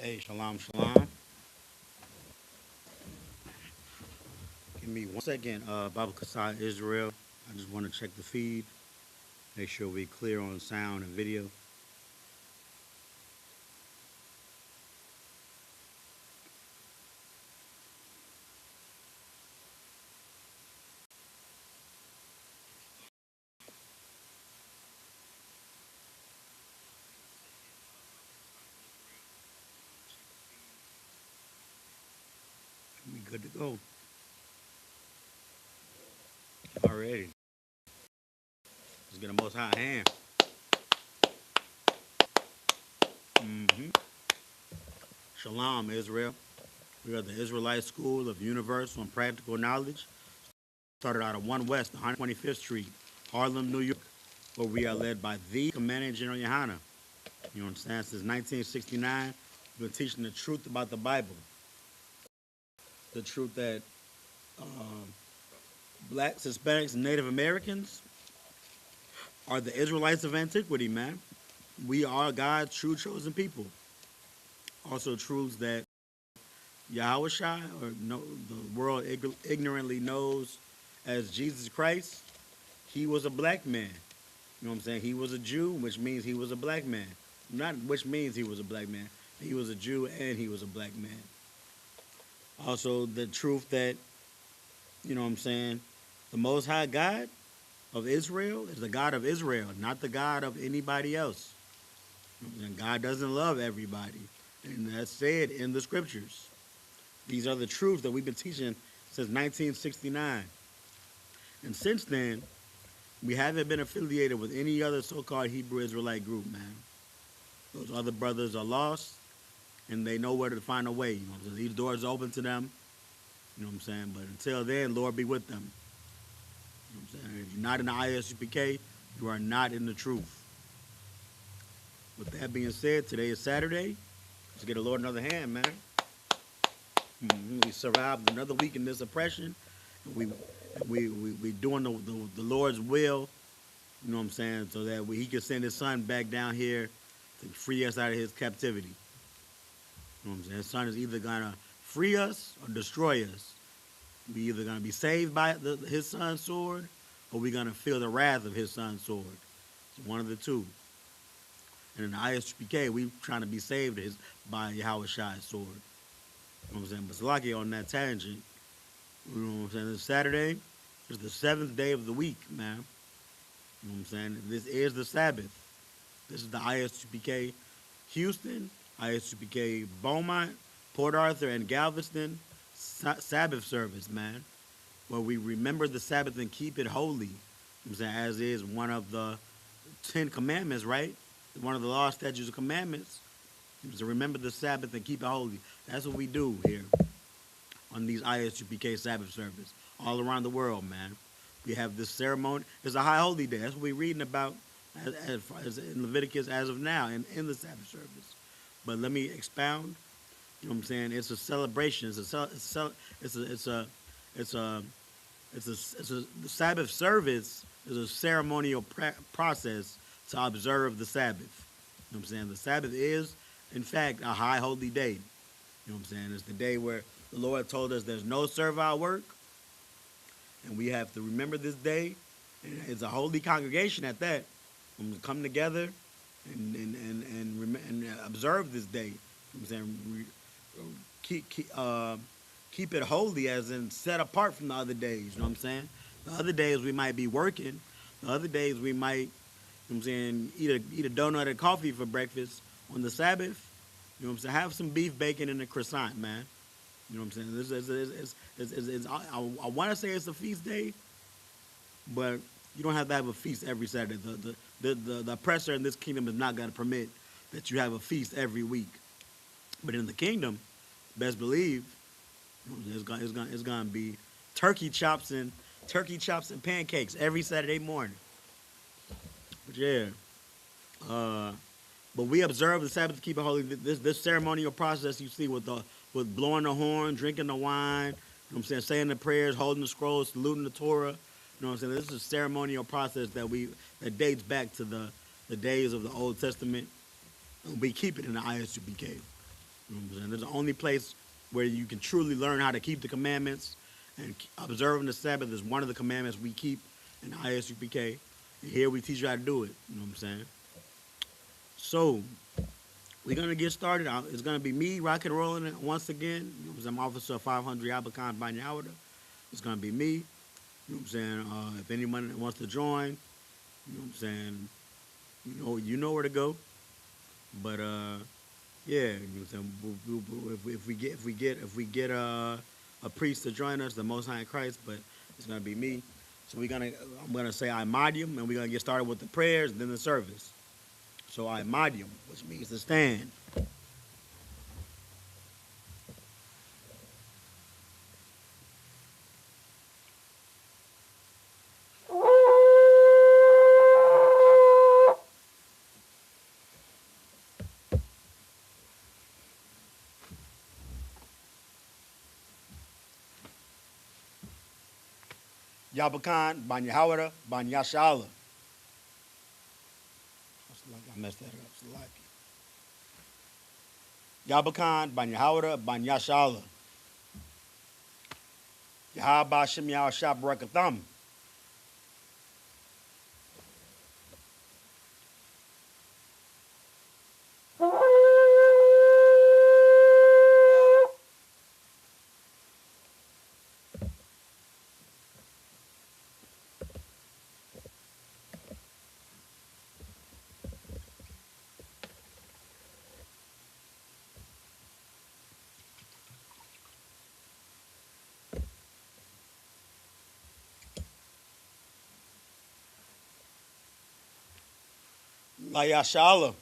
Hey, shalom, shalom. Give me 1 second, Baba Kasai, Israel. I just want to check the feed, make sure we clear on sound and video. We good to go. Already. Let's get a most high hand. Shalom, Israel. We are the Israelite School of Universal and Practical Knowledge. Started out of 1 West, 125th Street, Harlem, New York, where we are led by the Commanding General YAHANNA. You understand? Since 1969, we've been teaching the truth about the Bible. The truth that blacks, Hispanics, and Native Americans are the Israelites of antiquity, man. We are God's true chosen people. Also truths that Yahweh Shai, or no, the world ignorantly knows as Jesus Christ, he was a black man. You know what I'm saying? He was a Jew, which means he was a black man. Not which means he was a black man. He was a Jew and he was a black man. Also the truth that, you know what I'm saying, the Most High God of Israel is the God of Israel, not the God of anybody else. And God doesn't love everybody. And that's said in the scriptures. These are the truths that we've been teaching since 1969. And since then, we haven't been affiliated with any other so-called Hebrew Israelite group, man. Those other brothers are lost, and they know where to find a way. You know, so these doors are open to them. You know what I'm saying? But until then, Lord be with them. You know what I'm saying? If you're not in the I.S.U.P.K, you are not in the truth. With that being said, today is Saturday. Let's get the Lord another hand, man. We survived another week in this oppression. We doing the Lord's will. You know what I'm saying? So that he can send his son back down here to free us out of his captivity. You know what I'm saying? His son is either gonna free us or destroy us. We either gonna be saved by his son's sword, or we're gonna feel the wrath of his son's sword. It's one of the two. And in the I.S.U.P.K, we trying to be saved by Yahweh Shai's sword. You know what I'm saying? But Salaki on that tangent, you know what I'm saying? This Saturday is the 7th day of the week, man. You know what I'm saying? This is the Sabbath. This is the I.S.U.P.K Houston, I.S.U.P.K Beaumont, Port Arthur, and Galveston Sabbath service, man. Where we remember the Sabbath and keep it holy. You know what I'm saying? As is one of the 10 commandments, right? One of the law, statutes, and commandments. So remember the Sabbath and keep it holy. That's what we do here on these I.S.U.P.K Sabbath service all around the world, man. We have this ceremony. It's a high holy day. That's what we're reading about as in Leviticus as of now and in the Sabbath service. But let me expound. You know what I'm saying? It's a celebration. The Sabbath service is a ceremonial process to observe the Sabbath. You know what I'm saying? The Sabbath is, in fact, a high holy day. You know what I'm saying? It's the day where the Lord told us there's no servile work, and we have to remember this day. And it's a holy congregation at that. When we come together and observe this day. You know what I'm saying? Keep it holy, as in set apart from the other days. You know what I'm saying? The other days we might be working. The other days we might, you know what I'm saying, eat a donut and coffee for breakfast. On the Sabbath, you know what I'm saying, have some beef, bacon, and a croissant, man. You know what I'm saying? I want to say it's a feast day, but you don't have to have a feast every Saturday. The oppressor in this kingdom is not going to permit that you have a feast every week. But in the kingdom, best believe, it's gonna be turkey chops and pancakes every Saturday morning. But yeah, but we observe the Sabbath to keep it holy. This ceremonial process you see with blowing the horn, drinking the wine, you know what I'm saying, saying the prayers, holding the scrolls, saluting the Torah. You know what I'm saying? This is a ceremonial process that dates back to the days of the Old Testament. We keep it in the I.S.U.P.K. You You know what I'm saying? There's the only place where you can truly learn how to keep the commandments, and observing the Sabbath is one of the commandments we keep in I.S.U.P.K. And here we teach you how to do it. You know what I'm saying? So we're gonna get started. It's gonna be me rock and rolling it once again. You know what I'm saying? I'm Officer 500 Abakan Banyawada. It's gonna be me. You know what I'm saying? If anyone wants to join, you know what I'm saying? You know where to go. But yeah, you know what I'm saying? If we get a priest to join us, the Most High in Christ, but it's gonna be me. So I'm gonna say I Madium, and we're gonna get started with the prayers and then the service. So I Madium, which means to stand. Yabakan, Banyahawada, Banyashala. I messed that up. Yabakan, Banyahawada, Banyashala. Yahaba Shimyal Shabrakatham. Layashala.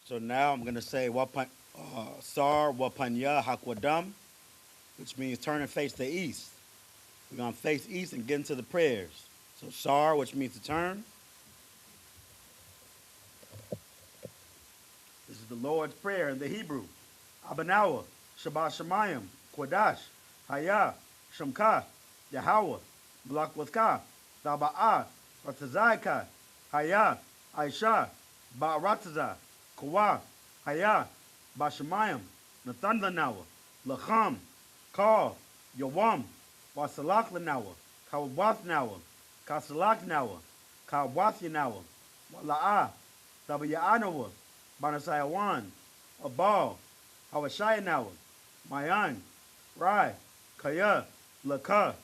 So now I'm going to say Sar Wapanya Hakwadam, which means turn and face the east. We're going to face east and get into the prayers. So Sar, which means to turn. This is the Lord's Prayer in the Hebrew. Abanawa, Shabbat Shemayim, Kwadash, Haya, Shamka, Yahweh, Blakwazka, Daba'ah, Ratazaikai, Haya, Aisha, Ba'rataza, Kawa, Haya, Bashamayim, Nathanda Lacham, Ka, Yawam, Wasalak Lanawa, Kawath Nawa, Kasalak Nawa, Kawath Yanawa, Wala'ah, Tabayanawa, Banasayawan, Abal, Hawashaya Nawa, Mayan, Rai, Kaya, Laka,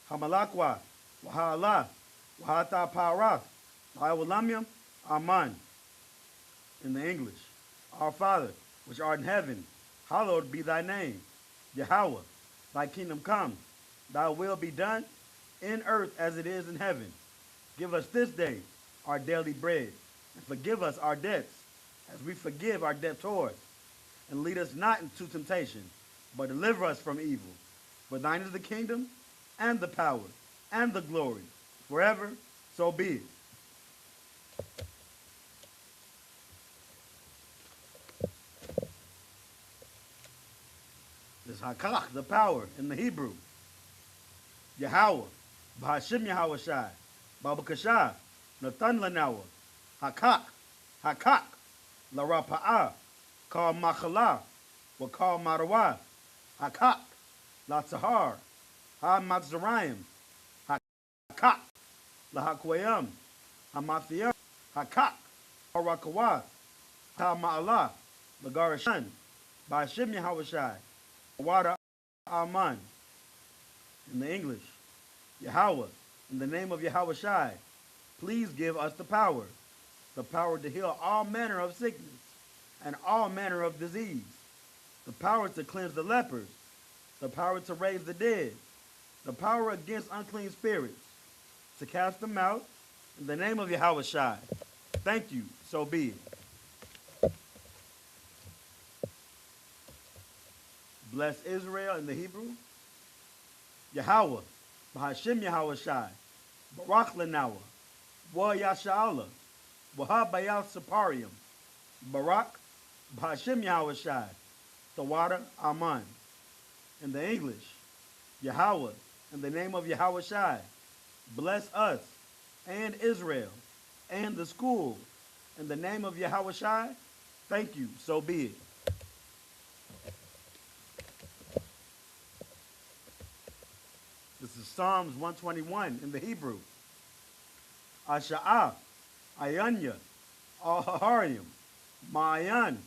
Hamalakwa, Wahala, Wahata Parath, Iwalamyam, Aman. In the English, Our Father, which art in heaven, hallowed be thy name. Yahweh, thy kingdom come, thy will be done, in earth as it is in heaven. Give us this day our daily bread, and forgive us our debts, as we forgive our debtors. And lead us not into temptation, but deliver us from evil. For thine is the kingdom, and the power, and the glory, forever, so be it. This is Hakak, the power, in the Hebrew. Yahweh, Bahashim Yahweh Shai, Babakashah, Nathan Lanawa, Hakak, Hakak, La Rapa'ah, Kal Machala, Wakal Marawa, Hakak, La Tahar, Ha Matzarayim, Hakak, La Hakwayam, Hamathia, Hakak, Harakawa, Tama'ala, Lagarashan, Bashim Yahawashai, Wada Aman. In the English, Yahweh, in the name of Yahawashai, please give us the power to heal all manner of sickness and all manner of disease, the power to cleanse the lepers, the power to raise the dead, the power against unclean spirits, to cast them out, in the name of Yahawashai. Thank you, so be it. Bless Israel in the Hebrew. Yahweh, Bahashim Yahawashai, Barak Lenawa, Wa Yasha'Allah, Wahabayal Saparium, Barak, Bahashim Yahawashai, Tawada Aman. In the English, Yahweh, in the name of Yahawashai, bless us and Israel and the school. In the name of Yahawashai, thank you, so be it. This is Psalms 121 in the Hebrew. Asha'ah, Ayanya, Al-Haharium, Ma'ayan,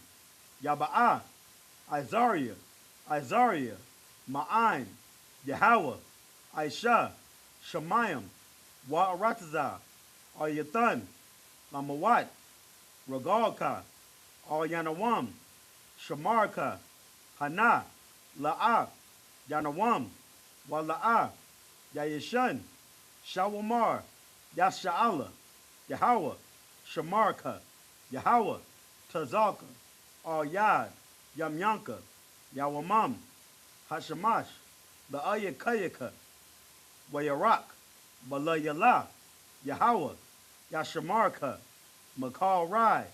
Yaba'ah, Isaiah, Ma'ain, Yahweh, Aisha, Shemayim, Wa'aratazah, Ayathan, Lamawat, Regalka, Al-Yanawam, Shamarka, Hana, La'ah, Yanawam, Wala'ah, Yayishan, Shawamar, Yasha'Allah, Yahweh, Shamarka, Yahweh, Tazalka, Al-Yad, Yamyanka, Yawamam, Hashamash, La'ayakayaka, Wayarak, Balayala, Yahweh, Yashamarka, Makal Rai,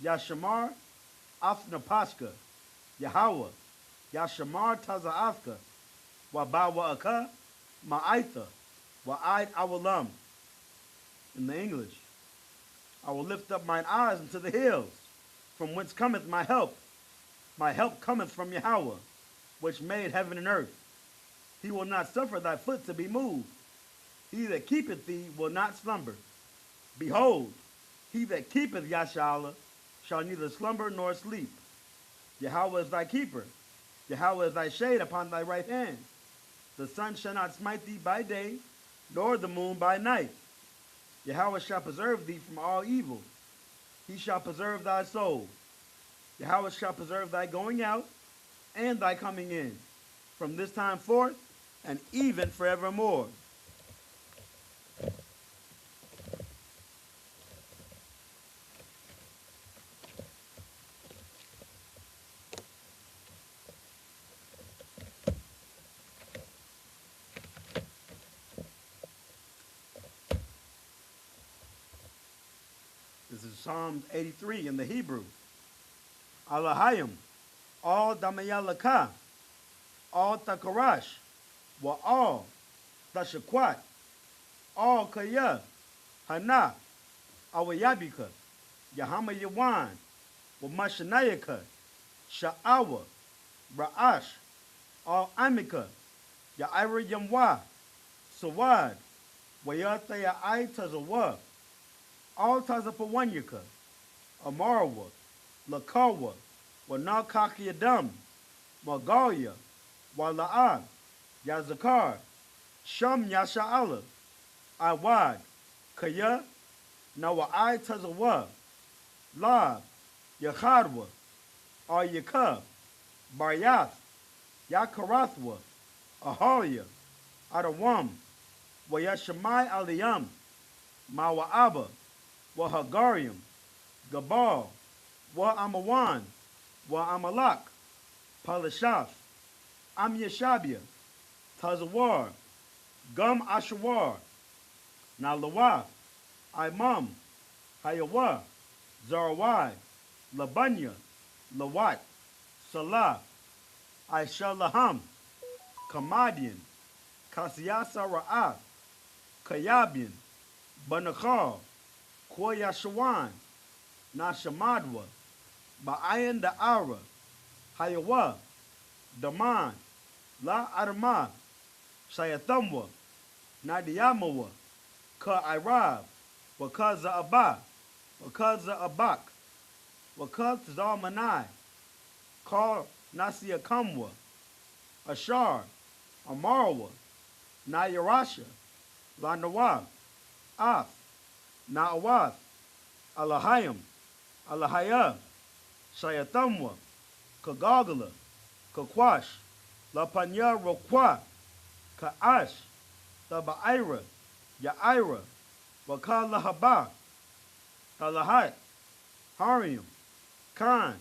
Yashamar, Afnapashka, Yahweh, Yashamar Taza'afka, Wabawa'aka, Ma'aitha, Wa'id Awalam. In the English, I will lift up mine eyes into the hills, from whence cometh my help. My help cometh from Yahweh, which made heaven and earth. He will not suffer thy foot to be moved. He that keepeth thee will not slumber. Behold, he that keepeth Yasha'Allah shall neither slumber nor sleep. Yahweh is thy keeper. Yahweh is thy shade upon thy right hand. The sun shall not smite thee by day, nor the moon by night. Yahweh shall preserve thee from all evil. He shall preserve thy soul. Yahweh shall preserve thy going out and thy coming in, from this time forth and even forevermore. This is Psalms 83 in the Hebrew. Alahayim, all Damayalaka, all Takarash, wa all Tashakwat, all Kaya, Hana, Awayabika, Yahama Yawan, wa Mashanayaka, Sha'awa, Ra'ash, all Amika, Ya'ira Yamwa, Sawad, Wayata Ya'ai Tazawa, all Tazapawanyaka, Amarawa, Lakawa, Wanakaki Adam, Magalia, Wala'an, Yazakar, Sham Yasha'Allah, Awad, Kaya, Nawa'ai Tazawa, Lab, Yachadwa, Aryakab, Baryath, Yakarathwa, Ahalia, Adawam, Wayashamai Aliyam, Mawa'aba, Wahagarium, Gabal, Wa Amawan, Wa Amalak, Palashaf, Am Yeshabia, Tazawar, Gum Ashawar, Nalawa, Imam, Hayawa, Zarawai, Labanya, Lawat, Salah, Aishalaham, Kamadian, Kasiyasa Ra'ah, Kayabian, Banakal, Koyashawan, Nashamadwa, Ba'ayan Da'ara, Hayawa, Daman, La Adama, Shayathamwa, Nadiyamawa, Ka Irab, Wakaza Abba, Wakaza Abak, Wakaz Zalmanai, Kal Nasia Kamwa, Ashar, Amarwa, Nayarasha, Lanawab, Af, Naawath, Alahayim, Alahaya, Shayatamwa, Kagagala, Kakwash, Lapanya Rokwa, Kaash, Taba'ira, Ya'ira, Wakalahabah, Talahat, Harium, Khan,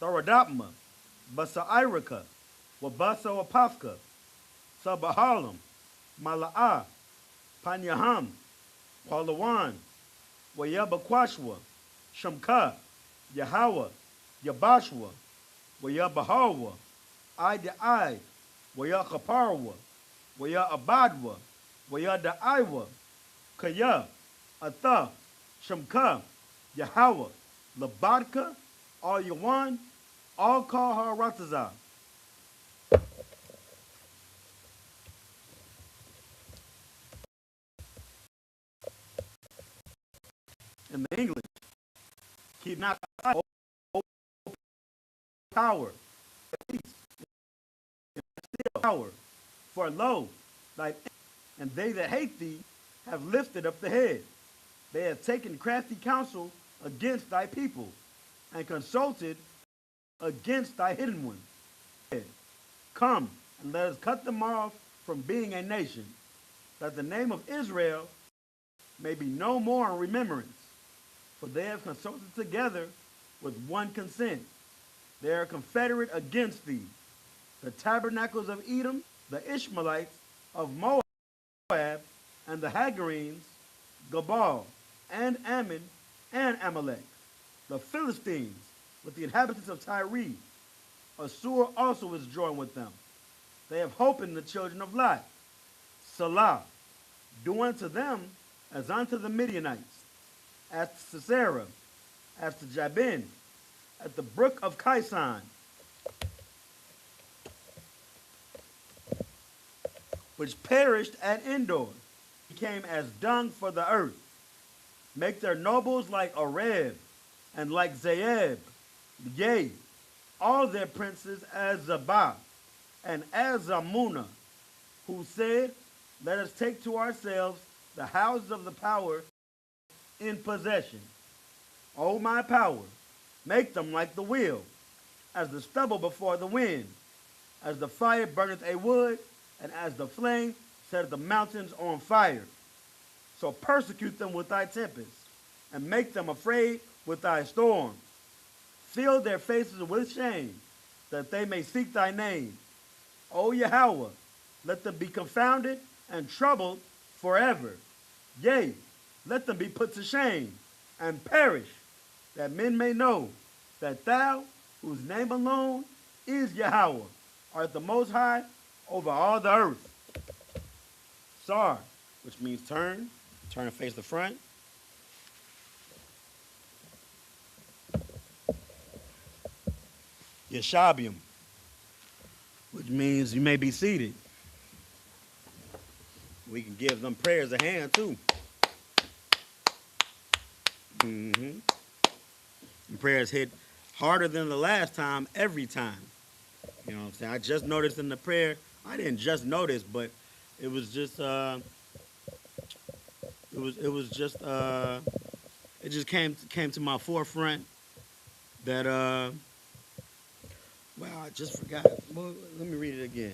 Thoradapma, Basairika, Wabasa Wapafka, Sabahalam, Mala'ah, Panyaham, Palawan, Wayabakwashwa, Shamka, Yahawa, Yabashwa, Wayabahawa, Ai, Wayakaparwa, Wayabadwa, Wayadaiwa, Kaya, Atha, Shamka, Yahawa, Labadka, Al Yawan, Al Kaharataza. In the English, keep not power, peace, power, for lo, thy and they that hate thee have lifted up the head. They have taken crafty counsel against thy people, and consulted against thy hidden ones. Come, and let us cut them off from being a nation, that the name of Israel may be no more in remembrance. For they have consulted together with one consent. They are confederate against thee. The tabernacles of Edom, the Ishmaelites of Moab, and the Hagarenes, Gabal, and Ammon, and Amalek, the Philistines, with the inhabitants of Tyre. Assur also is joined with them. They have hope in the children of Lot. Salah, do unto them as unto the Midianites, as to Sisera, as to Jabin, at the brook of Kison, which perished at Endor, became as dung for the earth. Make their nobles like Areb, and like Zeeb, yea, all their princes as Zabah, and as Zamuna, who said, let us take to ourselves the houses of the power in possession. O my power, make them like the wheel, as the stubble before the wind, as the fire burneth a wood, and as the flame setteth the mountains on fire. So persecute them with thy tempests, and make them afraid with thy storms. Fill their faces with shame, that they may seek thy name. O Yahweh, let them be confounded and troubled forever. Yea, let them be put to shame and perish, that men may know that thou, whose name alone is Yahweh, art the most high over all the earth. Sar, which means turn and face the front. Yeshabium, which means you may be seated. We can give them prayers a hand too. And prayers hit harder than the last time every time. You know what I'm saying? I just noticed in the prayer, I didn't just notice, but it was just it just came to my forefront that wow, I just forgot. Well, let me read it again.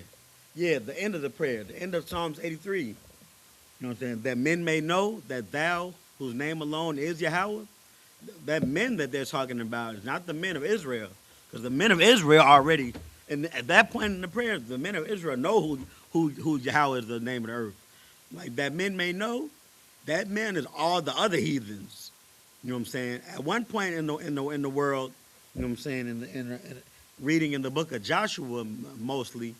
Yeah, the end of the prayer, the end of Psalms 83. You know what I'm saying? That men may know that thou, whose name alone is Yahweh. That men that they're talking about is not the men of Israel, because the men of Israel already, and at that point in the prayer, the men of Israel know who Yahweh is, the name of the earth. Like that men may know, that man is all the other heathens. You know what I'm saying? At one point in the world, you know what I'm saying, in reading in the book of Joshua mostly,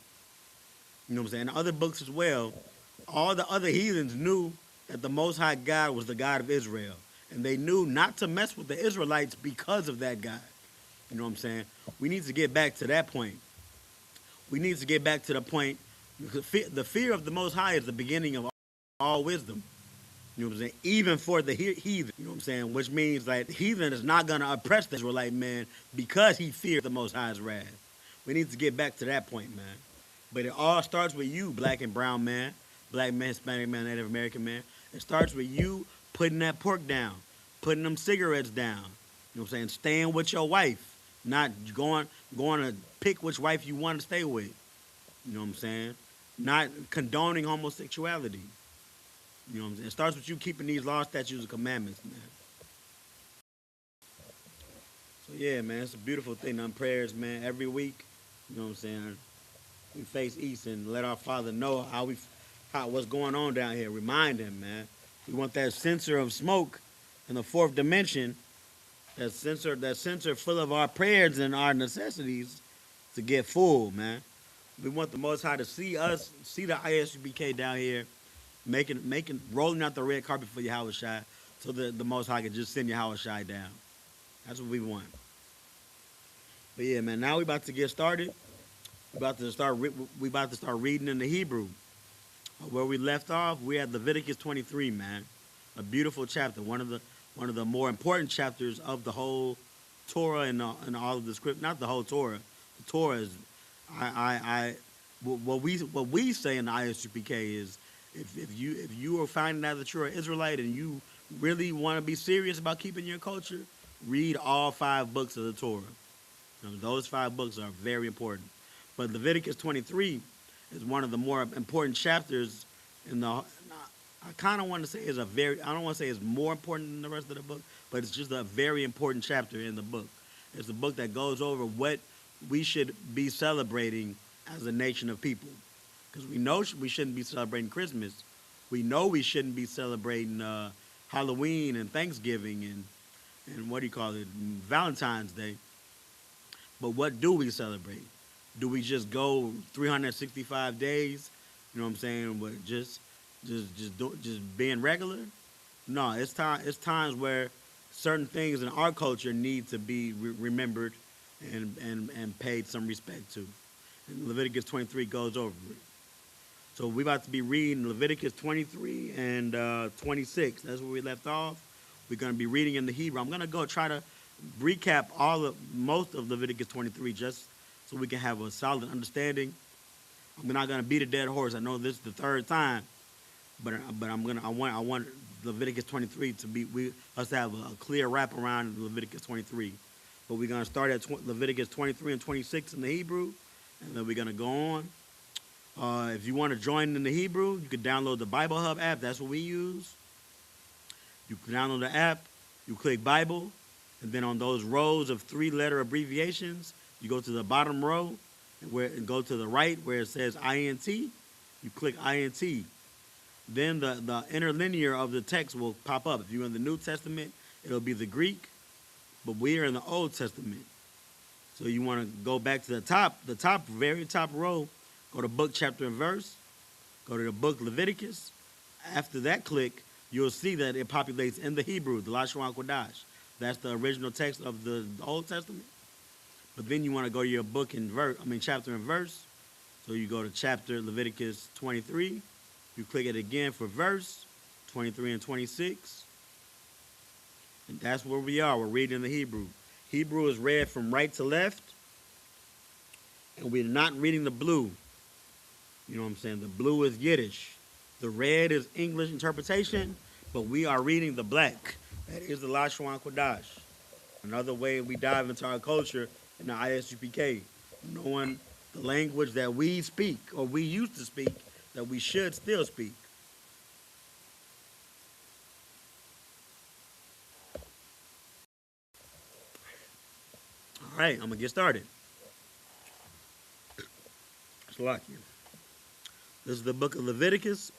you know what I'm saying, other books as well, all the other heathens knew that the Most High God was the God of Israel. And they knew not to mess with the Israelites because of that God. You know what I'm saying? We need to get back to that point. We need to get back to the point. The fear of the Most High is the beginning of all wisdom. You know what I'm saying? Even for the heathen. You know what I'm saying? Which means like the heathen is not gonna oppress the Israelite man because he fears the Most High's wrath. We need to get back to that point, man. But it all starts with you, black and brown man, black man, Hispanic man, Native American man. It starts with you putting that pork down, putting them cigarettes down. You know what I'm saying? Staying with your wife, not going to pick which wife you want to stay with. You know what I'm saying? Not condoning homosexuality. You know what I'm saying? It starts with you keeping these laws, statutes, and commandments, man. So yeah, man, it's a beautiful thing. Them prayers, man, every week. You know what I'm saying? We face east and let our Father know how what's going on down here. Remind him, man. We want that sensor of smoke in the fourth dimension, that sensor full of our prayers and our necessities to get full, man. We want the Most High to see us, see the I.S.U.P.K down here, rolling out the red carpet for Yahawashi, so that the Most High can just send Yahawashi down. That's what we want. But yeah, man. Now we about to get started. We about to start reading in the Hebrew. Where we left off, we had Leviticus 23, man. A beautiful chapter, one of the more important chapters of the whole Torah and all of the script. Not the whole Torah. The Torah is, what we say in the I.S.U.P.K is, if you are finding out that you're an Israelite and you really want to be serious about keeping your culture, read all 5 books of the Torah. You know, those 5 books are very important. But Leviticus 23 is one of the more important chapters in the. I kind of want to say is a very. I don't want to say it's more important than the rest of the book, but it's just a very important chapter in the book. It's a book that goes over what we should be celebrating as a nation of people, because we know we shouldn't be celebrating Christmas. We know we shouldn't be celebrating Halloween and Thanksgiving and what do you call it, Valentine's Day. But what do we celebrate? Do we just go 365 days? You know what I'm saying? But just being regular? No, it's times where certain things in our culture need to be remembered and paid some respect to. And Leviticus 23 goes over it. So we're about to be reading Leviticus 23 and 26. That's where we left off. We're going to be reading in the Hebrew. I'm going to go try to recap most of Leviticus 23 just so we can have a solid understanding. I'm not gonna beat a dead horse. I know this is the 3rd time, but I want Leviticus 23 to be us to have a clear wrap around Leviticus 23. But we're gonna start at Leviticus 23 and 26 in the Hebrew, and then we're gonna go on. If you want to join in the Hebrew, you can download the Bible Hub app. That's what we use. You can download the app. You click Bible, and then on those rows of 3-letter abbreviations, you go to the bottom row and go to the right where it says INT. You click INT. Then the interlinear of the text will pop up. If you're in the New Testament, it'll be the Greek, but we are in the Old Testament. So you want to go back to the very top row, go to book, chapter, and verse, go to the book Leviticus. After that click, you'll see that it populates in the Hebrew, the Lashon Kodash. That's the original text of the Old Testament. But then you want to go to your book and chapter and verse. So you go to chapter Leviticus 23. You click it again for verse 23 and 26. And that's where we are. We're reading the Hebrew. Hebrew is read from right to left. And we're not reading the blue. You know what I'm saying? The blue is Yiddish. The red is English interpretation. But we are reading the black. That is the Lashon Kodash. Another way we dive into our culture in the I.S.U.P.K, knowing the language that we speak, or we used to speak, that we should still speak. All right, I'm going to get started. Salakia. This is the book of Leviticus,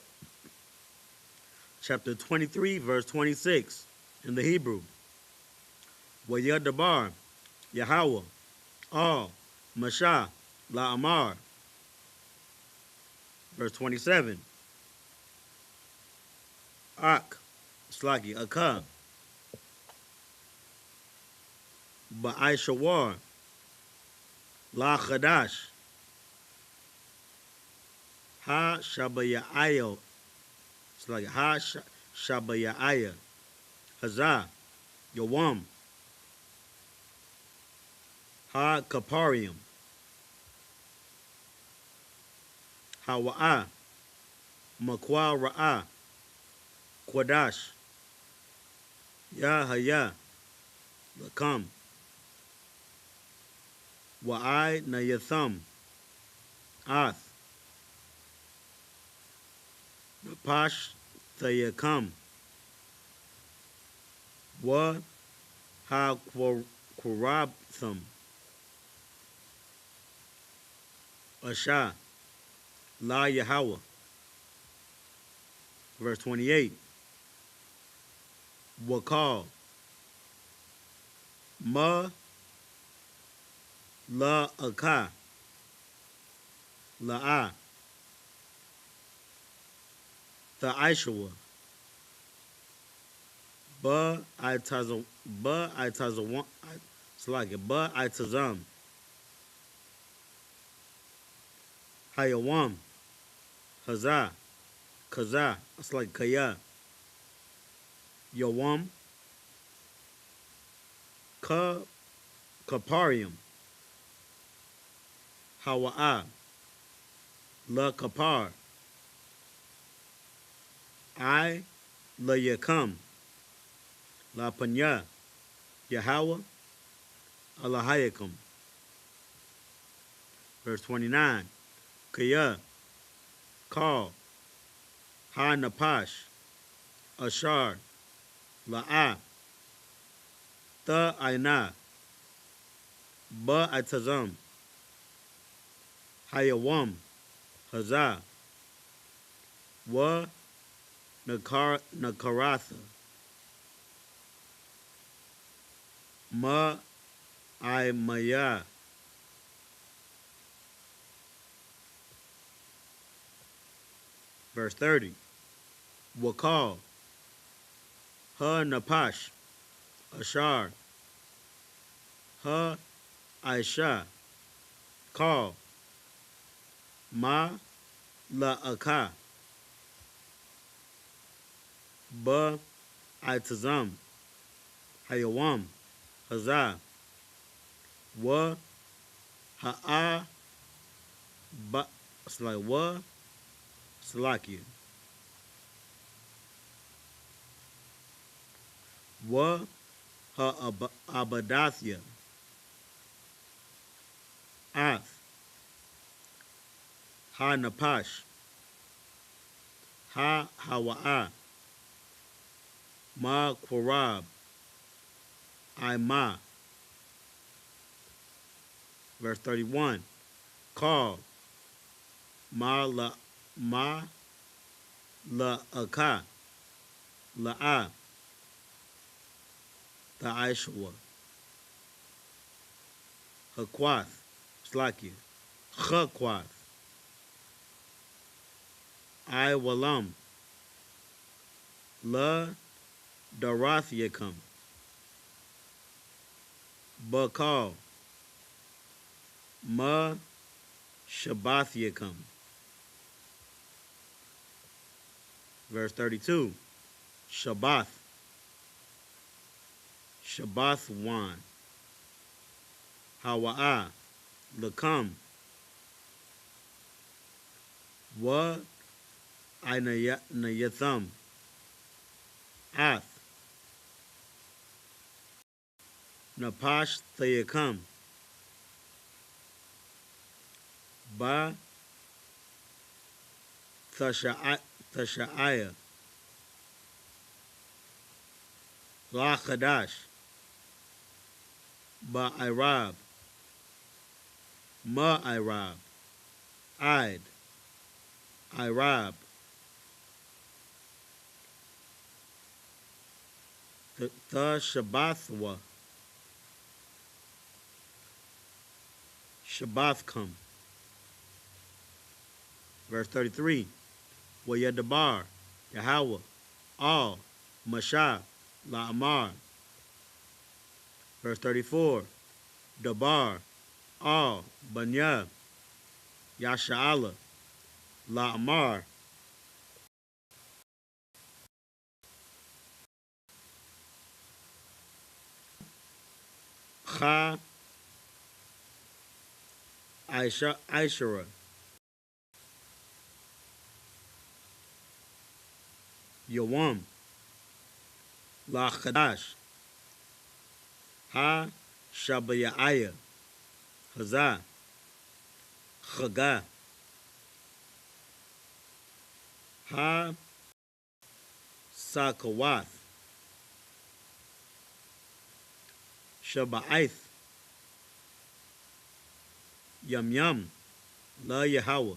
chapter 23, verse 26, in the Hebrew. Wayadabar, Yahweh, Al, Mashah, La'amar. Verse 27. Ak, Slaki, Aka, Ba'ai La Chadash, Ha Shabayayo, Slaki, Shabayaya, Hazah, Yawam, Ha Kaparium, Hawa'a, Makwa Ra'a, Quadash, Yahaya, Lakam, Wa'ai Nayatham, Ath, Napash Thayakam, Wa Ha Quarabtham, Asha, La Yahweh. Verse 28. Wakal, Ma La Aka, La'a, the Aishawa, Ba Itazam, it's like it, Ba Itazam, Hayawam, Hazah, Kaza, it's like Kaya, Yawam, Ka Kaparium, Hawa'a, La Kapar, I La Yakam, La Panya, Yahweh, Alahayakum. Verse 29. Kaya, Call, Ha Napash, Ashar, La'a, Tha Aina, Ba Atazam, Hayawam, Hazah, Wa Nakaratha, Ma I Maya. Verse 30. Wakal, Ha Napash, Ashar, Ha Aisha, Call, Ma La Aka, Ba Itazam, Hayawam, Hazah, Wa Ha'a Ba, it's like Wa Salakia, Wa Abadathia, Ath, Ha Napash, Ha Hawa'a, Ma Quarab, Ma. Verse 31. Call, Ma La Aka, La'a, the Aishawa, Hakwath, Slakia, Chakwath, I Walam, La Darathiacum, Bakal, Ma Shabbathiacum. Verse 32. Shabbath, Shabbathwan, Hawa'a, Lakam, Wa Inayatham, Ath, Napash Thayakam, Ba Thasha'aya, La Chadash, Ba Irab, Ma Irab, Id, Irab, the Shabbathwa, Shabbathcum. Verse 33. Wayadabar, Yahweh, Al, Mashah, La'amar. Verse 34. Dabar, Al, Banya, Yasha'ala, La'amar. Ha Ishara. Yawam. La Khadash. Ha Shabayaya. Hazah. Chaga. Ha Sakawath. Shaba'ith. Yum Yum. La Yahweh.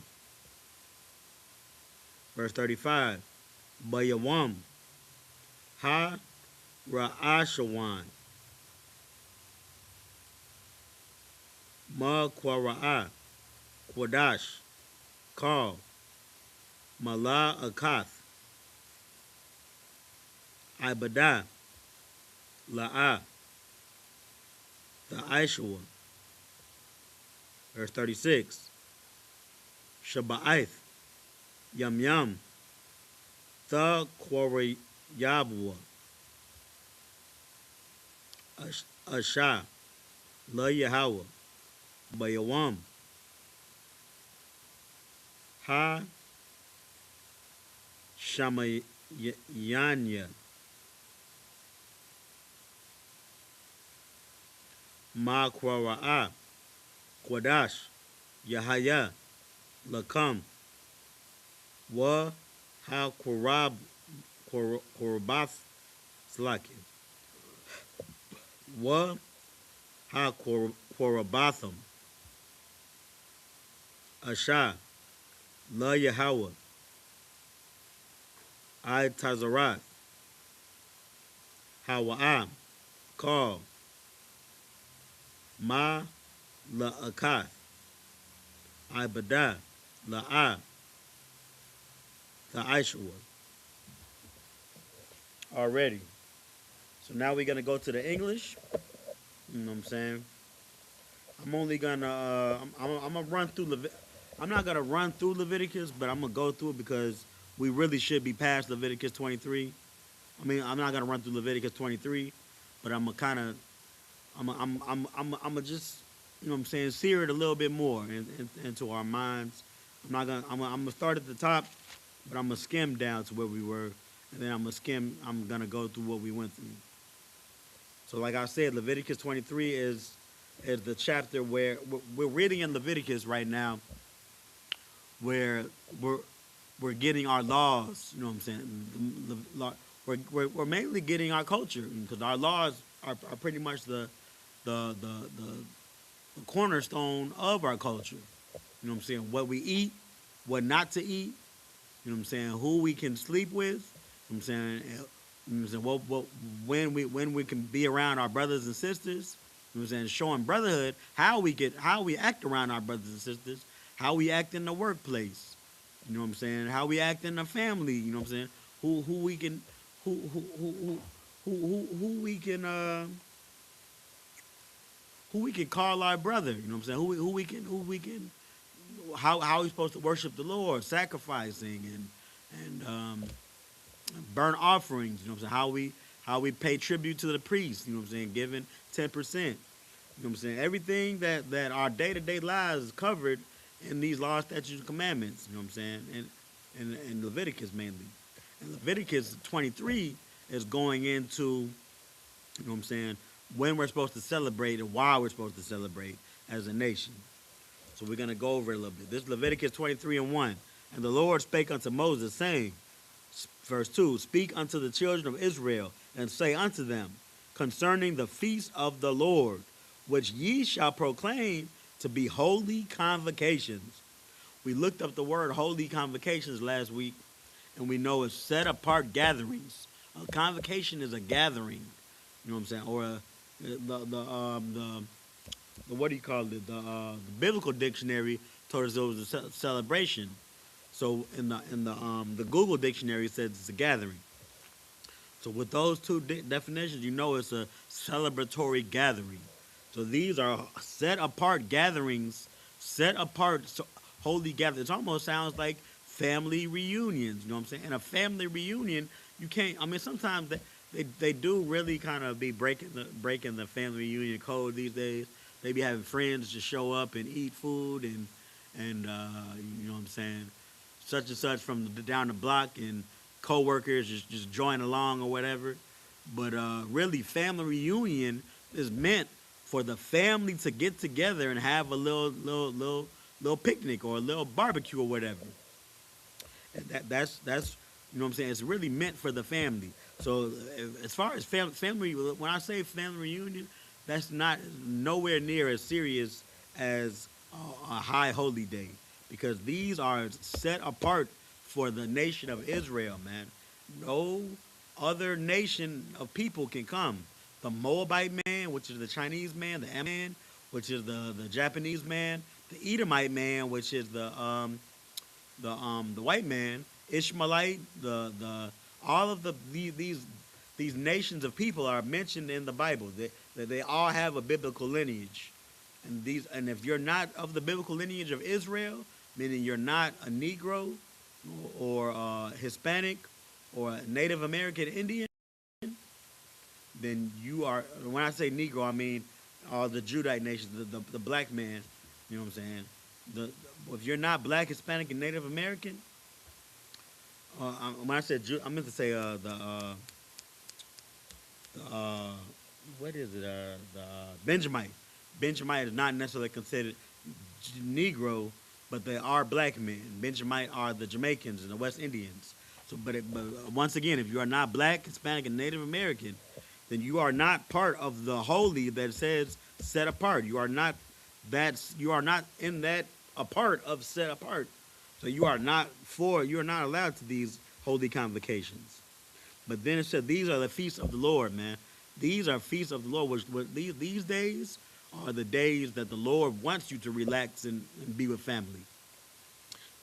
Verse 35. Bayawam. Ha Ra'ashawan. Ma Kwara'a. Kwadash. Kal. Mala Akath. Ibadah. La'a. The Ishua. Verse 36. Shaba'ith. Yum Yum. The Quarayabwa. Asha. La Yahweh. Bayawam. Ha Shamayanya. Ma Kwara'a. Kwadash. Yahaya. Lakam. Wa Ha Korabath Slaki. Wa Ha Korabatham. Asha. La Yahweh. I Tazarat. Hawa'am. Call. Ma La Akath. Ibadah. La'a. The Ishua. Already. So now we're gonna go to the English. You know what I'm saying? I'm only gonna I'm gonna run through I'm not gonna run through Leviticus, but I'm gonna go through it because we really should be past Leviticus 23. I mean, I'm not gonna run through Leviticus 23, but I'm gonna kind of I'm gonna just, you know what I'm saying, sear it a little bit more into our minds. I'm gonna start at the top, but I'm gonna skim down to where we were, and then I'm gonna go through what we went through. So like I said, Leviticus 23 is the chapter where we're reading in Leviticus right now, where we're getting our laws. You know what I'm saying? We're mainly getting our culture, because our laws are pretty much the cornerstone of our culture. You know what I'm saying? What we eat, what not to eat. You know what I'm saying? Who we can sleep with. You know what I'm saying? You know what I'm saying? When we can be around our brothers and sisters. You know what I'm saying? Showing brotherhood, how we act around our brothers and sisters, how we act in the workplace. You know what I'm saying? How we act in the family. You know what I'm saying? Who we can who we can who we can call our brother. You know what I'm saying? Who we can how we supposed to worship the Lord, sacrificing and burnt offerings. You know what I'm saying? How we pay tribute to the priest. You know what I'm saying? Giving 10%. You know what I'm saying? Everything that our day-to-day lives is covered in these laws, statutes, and commandments. You know what I'm saying? And Leviticus mainly. And Leviticus 23 is going into, you know what I'm saying, when we're supposed to celebrate and why we're supposed to celebrate as a nation. So we're going to go over it a little bit. This is Leviticus 23:1. And the Lord spake unto Moses, saying, verse 2, speak unto the children of Israel, and say unto them, concerning the feast of the Lord, which ye shall proclaim to be holy convocations. We looked up the word holy convocations last week, and we know it's set apart gatherings. A convocation is a gathering, you know what I'm saying, or the what do you call it? The biblical dictionary told us it was a celebration. So in the Google dictionary it says it's a gathering. So with those two definitions, you know it's a celebratory gathering. So these are set apart gatherings, set apart holy gatherings. It almost sounds like family reunions. You know what I'm saying? In a family reunion, you can't. I mean, sometimes they do really kind of be breaking the family reunion code these days. They be having friends just show up and eat food and you know what I'm saying, such and such from down the block and coworkers just join along or whatever. But really, family reunion is meant for the family to get together and have a little picnic or a little barbecue or whatever. And that's you know what I'm saying. It's really meant for the family. So as far as family, when I say family reunion, that's not nowhere near as serious as a high holy day, because these are set apart for the nation of Israel, man. No other nation of people can come. The Moabite man, which is the Chinese man, the Ammon man, which is the Japanese man, the Edomite man, which is the white man, Ishmaelite, the all of these nations of people are mentioned in the Bible. They all have a biblical lineage, and if you're not of the biblical lineage of Israel, meaning you're not a Negro or Hispanic or a Native American Indian, then you are. When I say Negro, I mean all the Judite nations, the black man. You know what I'm saying? The if you're not black, Hispanic, and Native American, when I said I meant to say the what is it? The Benjamite. Benjamite is not necessarily considered Negro, but they are black men. Benjamite are the Jamaicans and the West Indians. So, but once again, if you are not black, Hispanic, and Native American, then you are not part of the holy that says set apart. You are not you are not in that a part of set apart. So you are not allowed to these holy convocations. But then it said these are the feasts of the Lord, man. These are feasts of the Lord, which these days are the days that the Lord wants you to relax and be with family.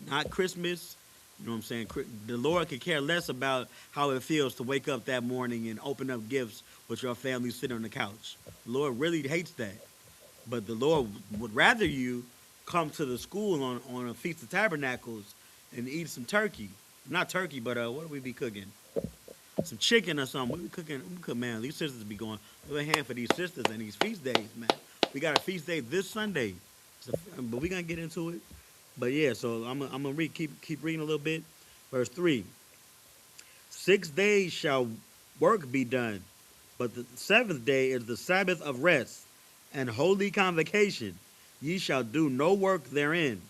Not Christmas. You know what I'm saying? The Lord could care less about how it feels to wake up that morning and open up gifts with your family sitting on the couch. The Lord really hates that. But the Lord would rather you come to the school on a Feast of Tabernacles and eat some turkey. Not turkey, but what do we be cooking? Some chicken or something. We cooking, man. These sisters be going, give a hand for these sisters and these feast days, man. We got a feast day this Sunday, but we gonna get into it. But yeah, so I'm gonna keep reading a little bit. Verse 3. 6 days shall work be done, but the seventh day is the Sabbath of rest and holy convocation. Ye shall do no work therein.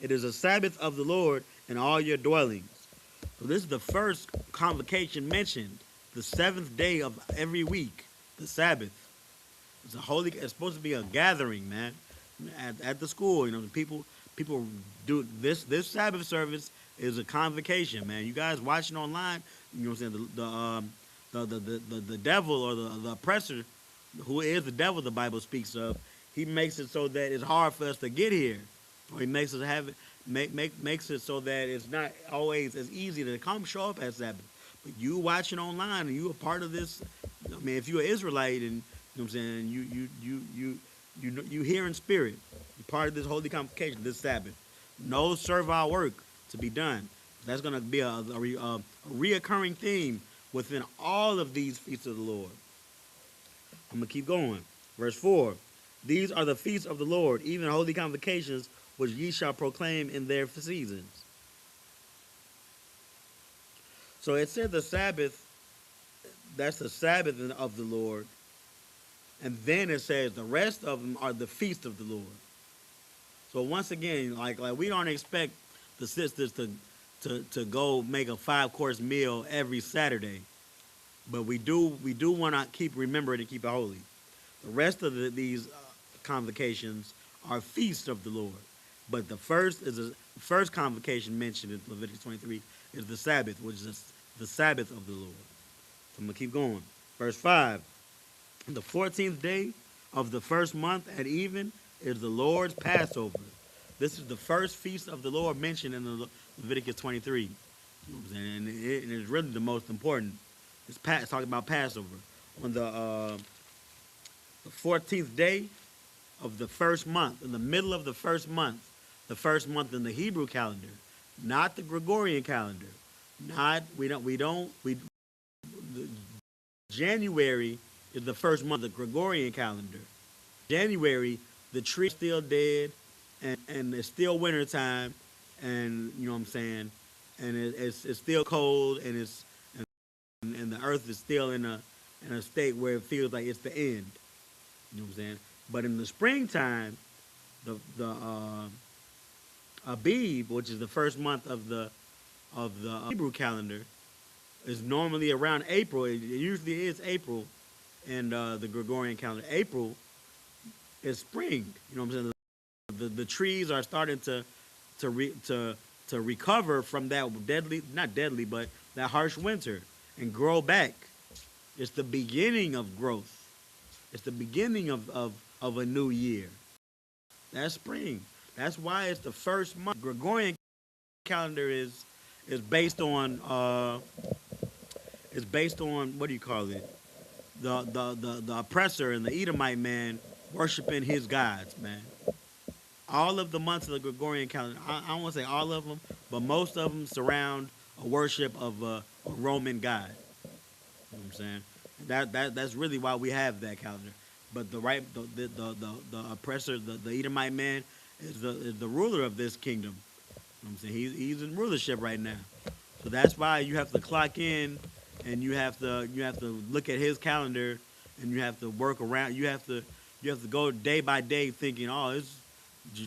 It is a Sabbath of the Lord in all your dwellings. So this is the first convocation mentioned, the seventh day of every week, the Sabbath. It's a holy. It's supposed to be a gathering, man, at the school. You know, people do this. This Sabbath service is a convocation, man. You guys watching online, you know what I'm saying? The devil or the oppressor, who is the devil, the Bible speaks of. He makes it so that it's hard for us to get here, or he makes us have it. Makes it so that it's not always as easy to come show up at Sabbath. But you watching online and you a part of this. I mean, if you're an Israelite and you know what I'm saying, you hear in spirit, you're part of this holy convocation, this Sabbath. No servile work to be done. That's going to be a reoccurring theme within all of these feasts of the Lord. I'm going to keep going. Verse 4. These are the feasts of the Lord, even holy convocations, which ye shall proclaim in their seasons. So it said the Sabbath, that's the Sabbath of the Lord. And then it says the rest of them are the feast of the Lord. So once again, like we don't expect the sisters to go make a 5-course meal every Saturday. But we do want to keep remembering to keep it holy. The rest of these convocations are feasts of the Lord. But the first convocation mentioned in Leviticus 23 is the Sabbath, which is the Sabbath of the Lord. So I'm going to keep going. Verse 5. The 14th day of the first month at even is the Lord's Passover. This is the first feast of the Lord mentioned in Leviticus 23. And it is really the most important. It's talking about Passover. On the 14th day of the first month, in the middle of the first month in the Hebrew calendar, not the Gregorian calendar. January is the first month of the Gregorian calendar. January, the tree's still dead, and it's still winter time, and you know what I'm saying, and it's still cold, and the earth is still in a state where it feels like it's the end. You know what I'm saying? But in the springtime, the Abib, which is the first month of the Hebrew calendar, is normally around April. It usually is April in the Gregorian calendar. April is spring. You know what I'm saying? The trees are starting to re, to recover from that deadly, not deadly, but that harsh winter and grow back. It's the beginning of growth. It's the beginning of a new year. That's spring. That's why it's the first month. Gregorian calendar is based on what do you call it? The oppressor and the Edomite man worshiping his gods, man. All of the months of the Gregorian calendar, I don't want to say all of them, but most of them surround a worship of a Roman god. You know what I'm saying? That's really why we have that calendar. But the oppressor, the Edomite man, is the ruler of this kingdom. You know what I'm saying? He's in rulership right now. So that's why you have to clock in, and you have to look at his calendar, and you have to work around. You have to go day by day, thinking, oh, it's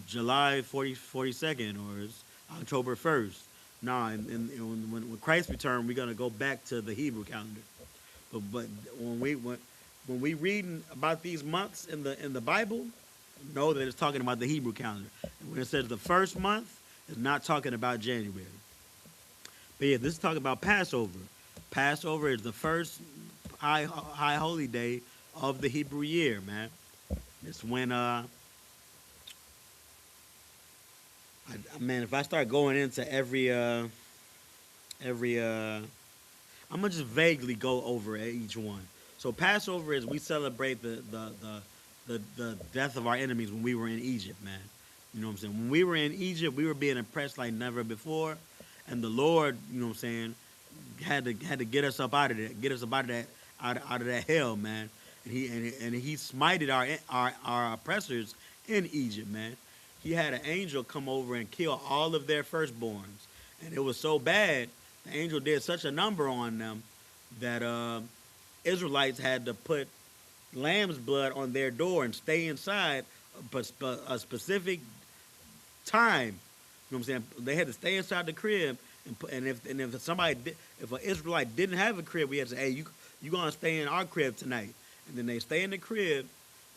July 42nd or it's October 1st. Nah, and when Christ returns, we're gonna go back to the Hebrew calendar. But when we reading about these months in the Bible, know that it's talking about the Hebrew calendar. And when it says the first month, it's not talking about January. But yeah, this is talking about Passover. Passover is the first high holy day of the Hebrew year, man. It's when man, if I start going into every I'm gonna just vaguely go over each one. So Passover is we celebrate the death of our enemies when we were in Egypt, man. You know what I'm saying? When we were in Egypt, we were being oppressed like never before, and the Lord, you know what I'm saying, had to get us up out of that, get us up out of that hell, man. And he smited our oppressors in Egypt, man. He had an angel come over and kill all of their firstborns, and it was so bad. The angel did such a number on them that Israelites had to put lamb's blood on their door and stay inside a specific time. You know what I'm saying? They had to stay inside the crib, and if somebody if an Israelite didn't have a crib, we had to say, hey, you gonna stay in our crib tonight. And then they stay in the crib,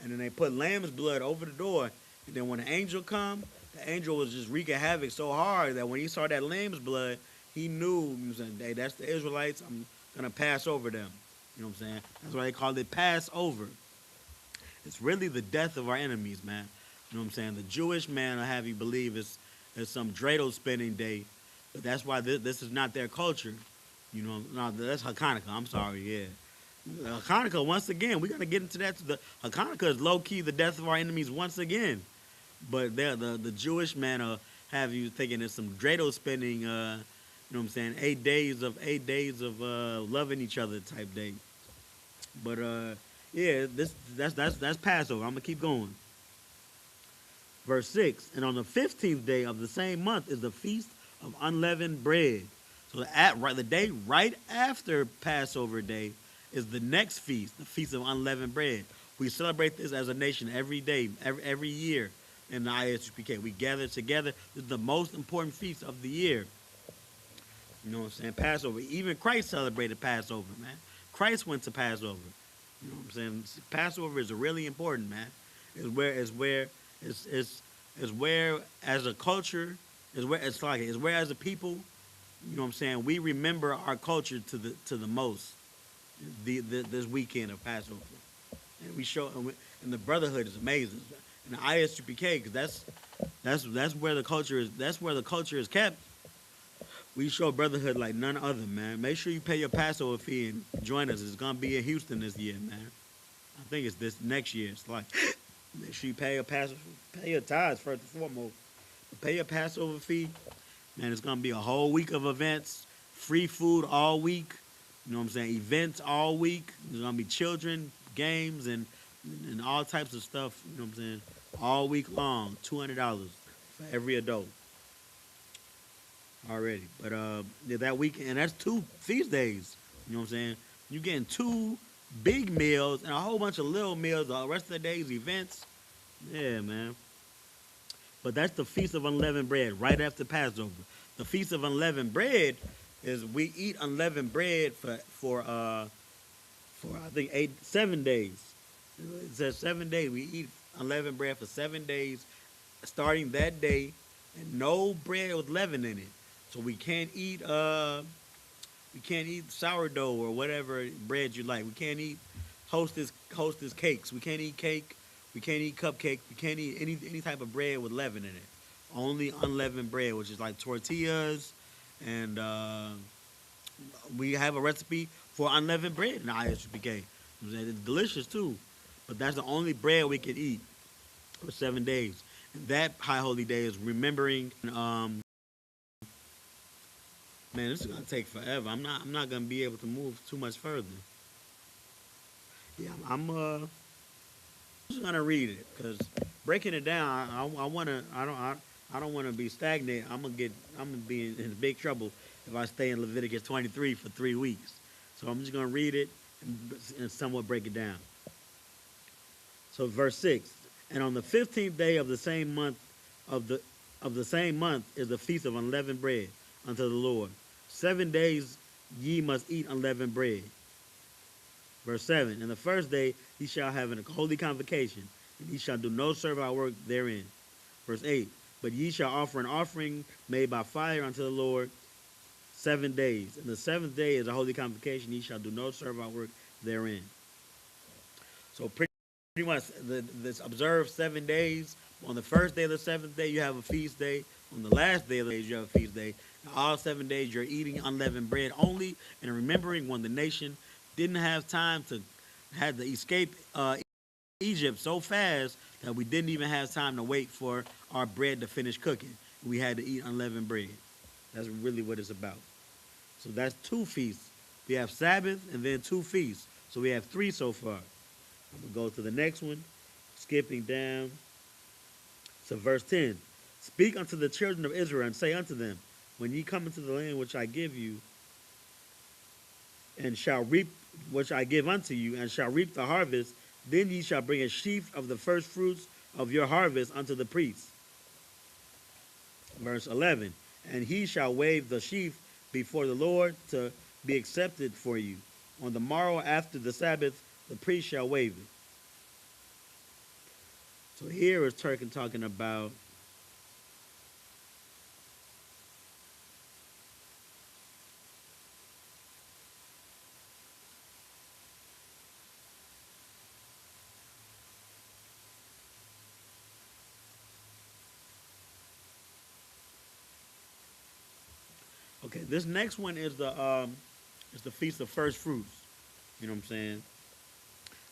and then they put lamb's blood over the door. And then when the angel come, the angel was just wreaking havoc so hard that when he saw that lamb's blood, he knew, he was saying, hey, that's the Israelites. I'm gonna pass over them. You know what I'm saying? That's why they called it Passover. It's really the death of our enemies, man. You know what I'm saying? The Jewish man will have you believe it's some dreidel spinning day, but that's why this is not their culture. You know, no, that's Hanukkah. I'm sorry, yeah. Hanukkah, once again, we're gonna get into that. The Hanukkah is low key the death of our enemies once again, but the Jewish man will have you thinking it's some dreidel spinning. You know what I'm saying? 8 days of loving each other type day. But yeah, that's Passover. I'm gonna keep going. Verse 6, and on the 15th day of the same month is the feast of unleavened bread. So the day right after Passover day is the next feast, the Feast of Unleavened Bread. We celebrate this as a nation every day, every year in the I.S.U.P.K. We gather together. This is the most important feast of the year. You know what I'm saying? Passover. Even Christ celebrated Passover, man. Christ went to Passover. You know what I'm saying? Passover is really important, man. It's where as a culture, it's where as a people, you know what I'm saying, we remember our culture to the most. This weekend of Passover, and we show, and the brotherhood is amazing, and the I.S.U.P.K, because that's where the culture is. That's where the culture is kept. We show brotherhood like none other, man. Make sure you pay your Passover fee and join us. It's gonna be in Houston this year, man. I think it's this next year. It's like, make sure you pay your Passover, pay your tithes first and foremost. Pay your Passover fee, man. It's gonna be a whole week of events, free food all week. You know what I'm saying? Events all week. There's gonna be children, games, and all types of stuff. You know what I'm saying? All week long, $200 for every adult already. But yeah, that weekend, and that's 2 feast days. You know what I'm saying? You getting 2 big meals and a whole bunch of little meals. The rest of the days, events. Yeah, man. But that's the Feast of Unleavened Bread, right after Passover. The Feast of Unleavened Bread is we eat unleavened bread for I think 7 days. It says 7 days. We eat unleavened bread for 7 days, starting that day, and no bread with leaven in it. So we can't eat sourdough or whatever bread you like. We can't eat hostess cakes. We can't eat cake. We can't eat cupcake. We can't eat any type of bread with leaven in it. Only unleavened bread, which is like tortillas, and we have a recipe for unleavened bread in the I.S.U.P.K. It's delicious too, but that's the only bread we can eat for 7 days. And that high holy day is remembering. Man, this is gonna take forever. I'm not gonna be able to move too much further. Yeah, I'm just gonna read it because breaking it down, I don't wanna be stagnant. I'm gonna be in big trouble if I stay in Leviticus 23 for 3 weeks. So I'm just gonna read it and somewhat break it down. So verse 6, and on the 15th day of the same month of the same month is the feast of unleavened bread unto the Lord. 7 days ye must eat unleavened bread. Verse 7, and the first day ye shall have a holy convocation, and ye shall do no servile work therein. Verse 8, but ye shall offer an offering made by fire unto the Lord 7 days. And the 7th day is a holy convocation, ye shall do no servile work therein. So pretty much this observe 7 days. On the first day of the 7th day, you have a feast day. On the last day of the days, you have a feast day. And all 7 days, you're eating unleavened bread only and remembering when the nation didn't have time to had to escape Egypt so fast that we didn't even have time to wait for our bread to finish cooking. We had to eat unleavened bread. That's really what it's about. So that's 2 feasts. We have Sabbath and then 2 feasts. So we have 3 so far. I'm going to go to the next one, skipping down. So verse 10, speak unto the children of Israel and say unto them, when ye come into the land which I give you, and shall reap which I give unto you, and shall reap the harvest, then ye shall bring a sheaf of the first fruits of your harvest unto the priest. Verse 11, and he shall wave the sheaf before the Lord to be accepted for you. On the morrow after the Sabbath, the priest shall wave it. So here is Turkin talking about okay, this next one is the Feast of First Fruits. You know what I'm saying?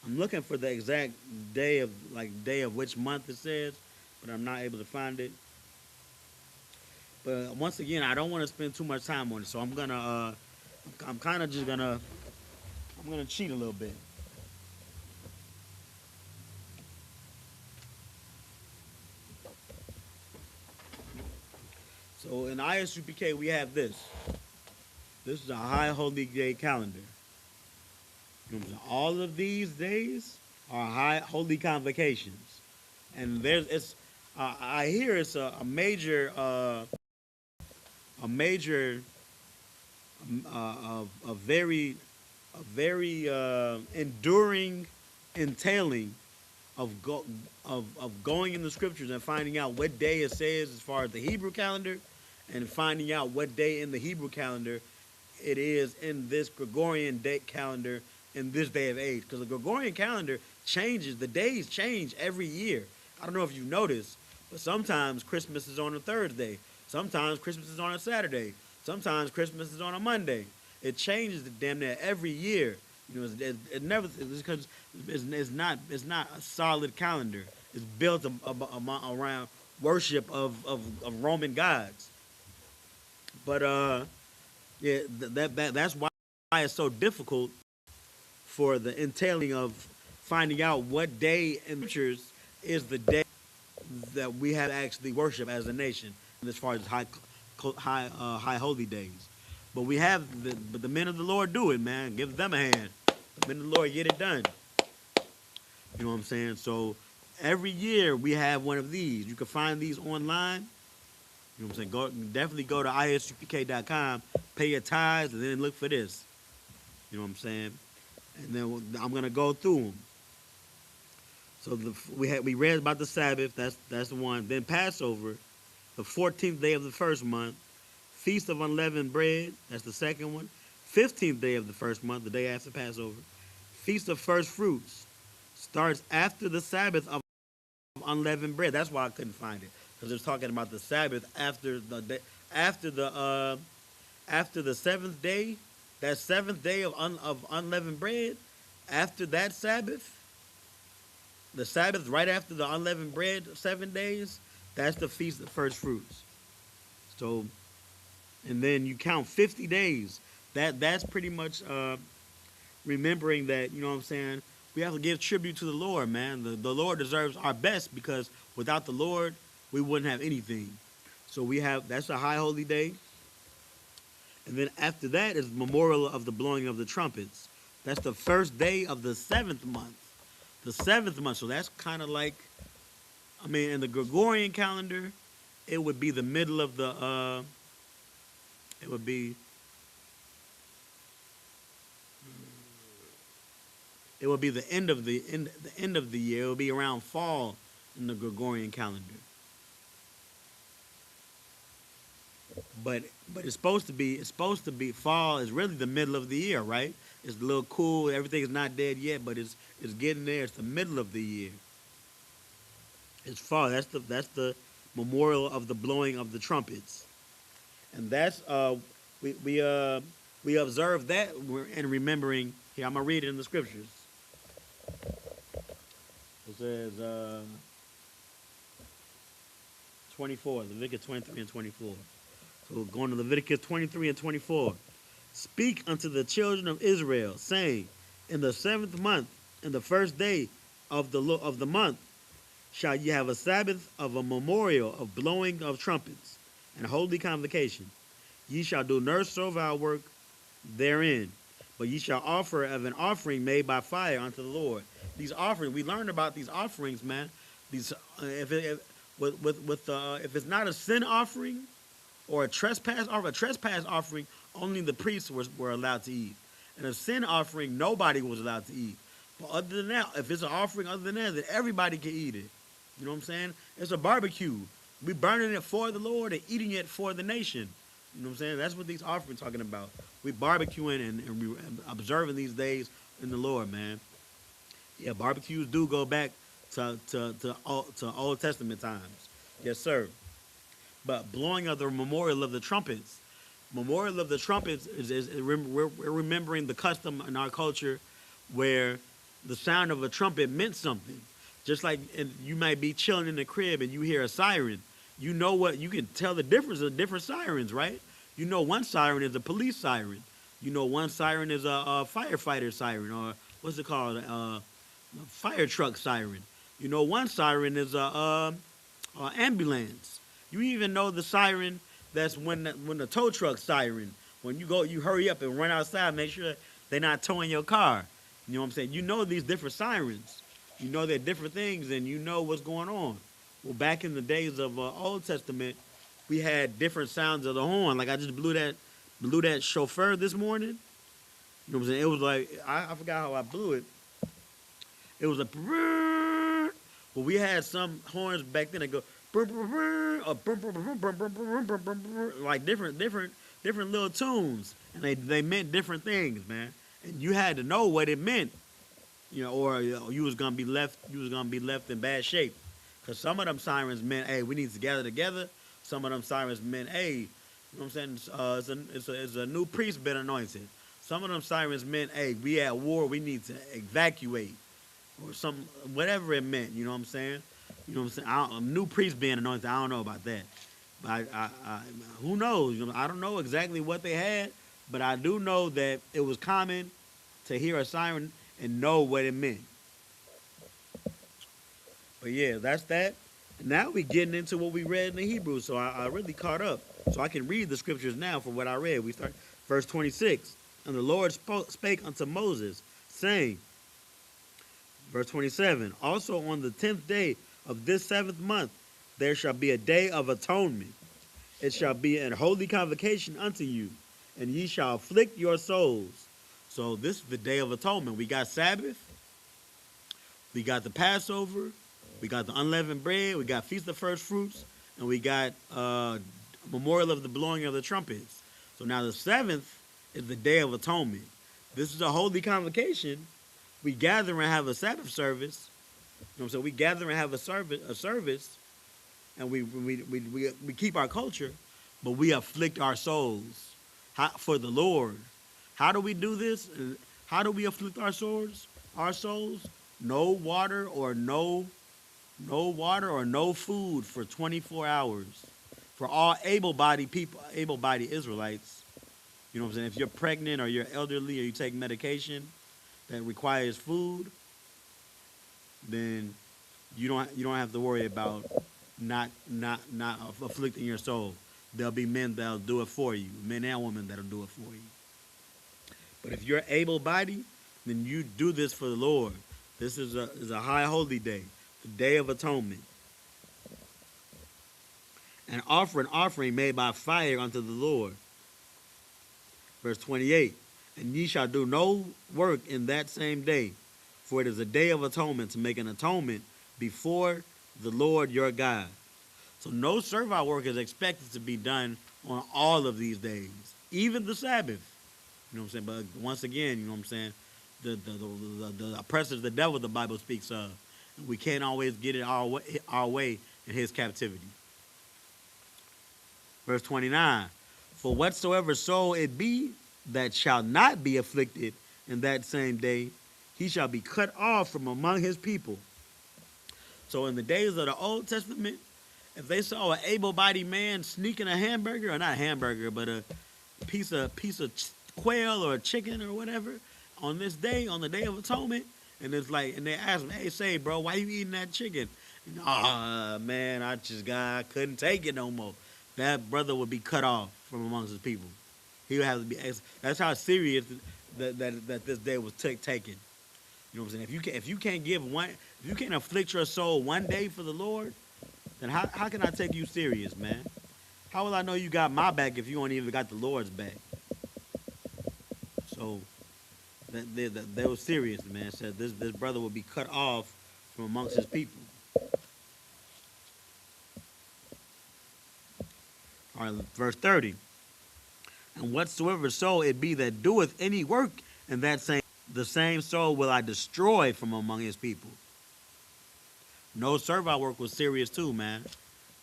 I'm looking for the exact day of which month it says, but I'm not able to find it. But once again, I don't want to spend too much time on it, so I'm kind of just gonna cheat a little bit. So in I.S.U.P.K, we have this. This is a high holy day calendar. You know, all of these days are high holy convocations, and I hear it's a major very enduring entailing of going in the scriptures and finding out what day it says as far as the Hebrew calendar, and finding out what day in the Hebrew calendar it is in this Gregorian date calendar in this day of age. Because the Gregorian calendar changes, the days change every year. I don't know if you've noticed, but sometimes Christmas is on a Thursday. Sometimes Christmas is on a Saturday. Sometimes Christmas is on a Monday. It changes damn near every year. You know, it never, it's because it's not a solid calendar. It's built around worship of Roman gods. But yeah, that's why why it's so difficult for the entailing of finding out what day in the scriptures is the day that we have actually worship as a nation, as far as high holy days. But we have but the men of the Lord do it, man. Give them a hand. The men of the Lord get it done. You know what I'm saying? So every year we have one of these. You can find these online. You know what I'm saying? Definitely go to ISUPK.com, pay your tithes, and then look for this. You know what I'm saying? And then I'm gonna go through them. So we read about the Sabbath. That's the one. Then Passover, the 14th day of the first month. Feast of Unleavened Bread. That's the second one. 15th day of the first month, the day after Passover. Feast of First Fruits starts after the Sabbath of unleavened bread. That's why I couldn't find it, because it's talking about the Sabbath after the day, after the seventh day, that seventh day of unleavened bread. After that Sabbath, the Sabbath right after the unleavened bread, 7 days. That's the Feast of First Fruits. So, and then you count 50 days. That's pretty much remembering that, you know what I'm saying, we have to give tribute to the Lord, man. The Lord deserves our best, because without the Lord, we wouldn't have anything. So that's a high holy day. And then after that is memorial of the blowing of the trumpets. That's the first day of the 7th month. The 7th month. So that's kind of like, I mean, in the Gregorian calendar, it would be the middle of the, it would be the end of the end of the year. It would be around fall in the Gregorian calendar. But it's supposed to be fall is really the middle of the year, right? It's a little cool. Everything is not dead yet, but it's getting there. It's the middle of the year. It's fall. That's the memorial of the blowing of the trumpets, and that's we observe that and remembering. Here, I'm gonna read it in the scriptures. It says 24, Leviticus 23 and 24. So going to Leviticus 23 and 24. Speak unto the children of Israel, saying, in the 7th month, in the first day of the month, shall ye have a Sabbath of a memorial of blowing of trumpets and holy convocation. Ye shall do no servile work therein, but ye shall offer of an offering made by fire unto the Lord. These offerings, we learned about these offerings, man. These, if it's not a sin offering or a trespass offering, only the priests were allowed to eat. And a sin offering, nobody was allowed to eat. But other than that, if it's an offering other than that, then everybody can eat it. You know what I'm saying? It's a barbecue. We burning it for the Lord and eating it for the nation. You know what I'm saying? That's what these offerings talking about. We barbecuing and we observing these days in the Lord, man. Yeah, barbecues do go back to Old Testament times. Yes, sir. But blowing of the memorial of the trumpets. Memorial of the trumpets we're remembering the custom in our culture where the sound of a trumpet meant something. Just like you might be chilling in the crib and you hear a siren. You know what? You can tell the difference of different sirens, right? You know one siren is a police siren. You know one siren is a firefighter siren, or what's it called? A fire truck siren. You know one siren is a ambulance. You even know the siren that's when the tow truck siren. When you hurry up and run outside, make sure they're not towing your car. You know what I'm saying? You know these different sirens. You know they're different things, and you know what's going on. Well, back in the days of Old Testament, we had different sounds of the horn. Like I just blew that chauffeur this morning. You know what I'm saying? It was like I forgot how I blew it. It was a well, we had some horns back then that go like different little tunes, and they meant different things, man. And you had to know what it meant, you know, or you was gonna be left in bad shape. Cause some of them sirens meant, hey, we need to gather together. Some of them sirens meant, hey, you know what I'm saying? It's a new priest been anointed. Some of them sirens meant, hey, we at war, we need to evacuate, or some whatever it meant. You know what I'm saying? You know what I'm saying? A new priest being anointed, I don't know about that. But I who knows? You know, I don't know exactly what they had, but I do know that it was common to hear a siren and know what it meant. But yeah, that's that. Now we getting into what we read in the Hebrew, so I really caught up. So I can read the scriptures now from what I read. We start verse 26. And the Lord spake unto Moses, saying, verse 27, also on the 10th day of this 7th month there shall be a day of atonement. It shall be an holy convocation unto you, and ye shall afflict your souls. So this is the day of atonement. We got Sabbath, we got the Passover, we got the unleavened bread, we got Feast of First Fruits, and we got Memorial of the Blowing of the Trumpets. So now the 7th is the Day of Atonement. This is a holy convocation. We gather and have a Sabbath service. You know what I'm saying? We gather and have a service, and we keep our culture, but we afflict our souls for the Lord. How do we do this? How do we afflict our souls? Our souls? No water or no food for 24 hours. For all able-bodied people, able-bodied Israelites, you know what I'm saying? If you're pregnant or you're elderly or you take medication that requires food, then you don't have to worry about not afflicting your soul. There'll be men that'll do it for you, men and women that'll do it for you. But if you're able-bodied, then you do this for the Lord. This is a high holy day, the Day of Atonement. And offer an offering made by fire unto the Lord. Verse 28, and ye shall do no work in that same day, for it is a day of atonement to make an atonement before the Lord your God. So no servile work is expected to be done on all of these days, even the Sabbath. You know what I'm saying? But once again, you know what I'm saying? The oppressors, the devil, the Bible speaks of. We can't always get it our way in his captivity. Verse 29, for whatsoever soul it be that shall not be afflicted in that same day, he shall be cut off from among his people. So in the days of the Old Testament, if they saw an able-bodied man sneaking a hamburger, or not a hamburger, but a piece of quail or chicken or whatever, on this day, on the Day of Atonement, and it's like, and they ask him, hey, say, bro, why you eating that chicken? Man, I couldn't take it no more. That brother would be cut off from amongst his people. He would have to be. That's how serious that this day was taken. You know what I'm saying? If you can't afflict your soul one day for the Lord, then how can I take you serious, man? How will I know you got my back if you don't even got the Lord's back? So they were serious, man. Said this brother would be cut off from amongst his people. All right, verse 30. And whatsoever soul it be that doeth any work in the same soul will I destroy from among his people. No servile work was serious too, man. You know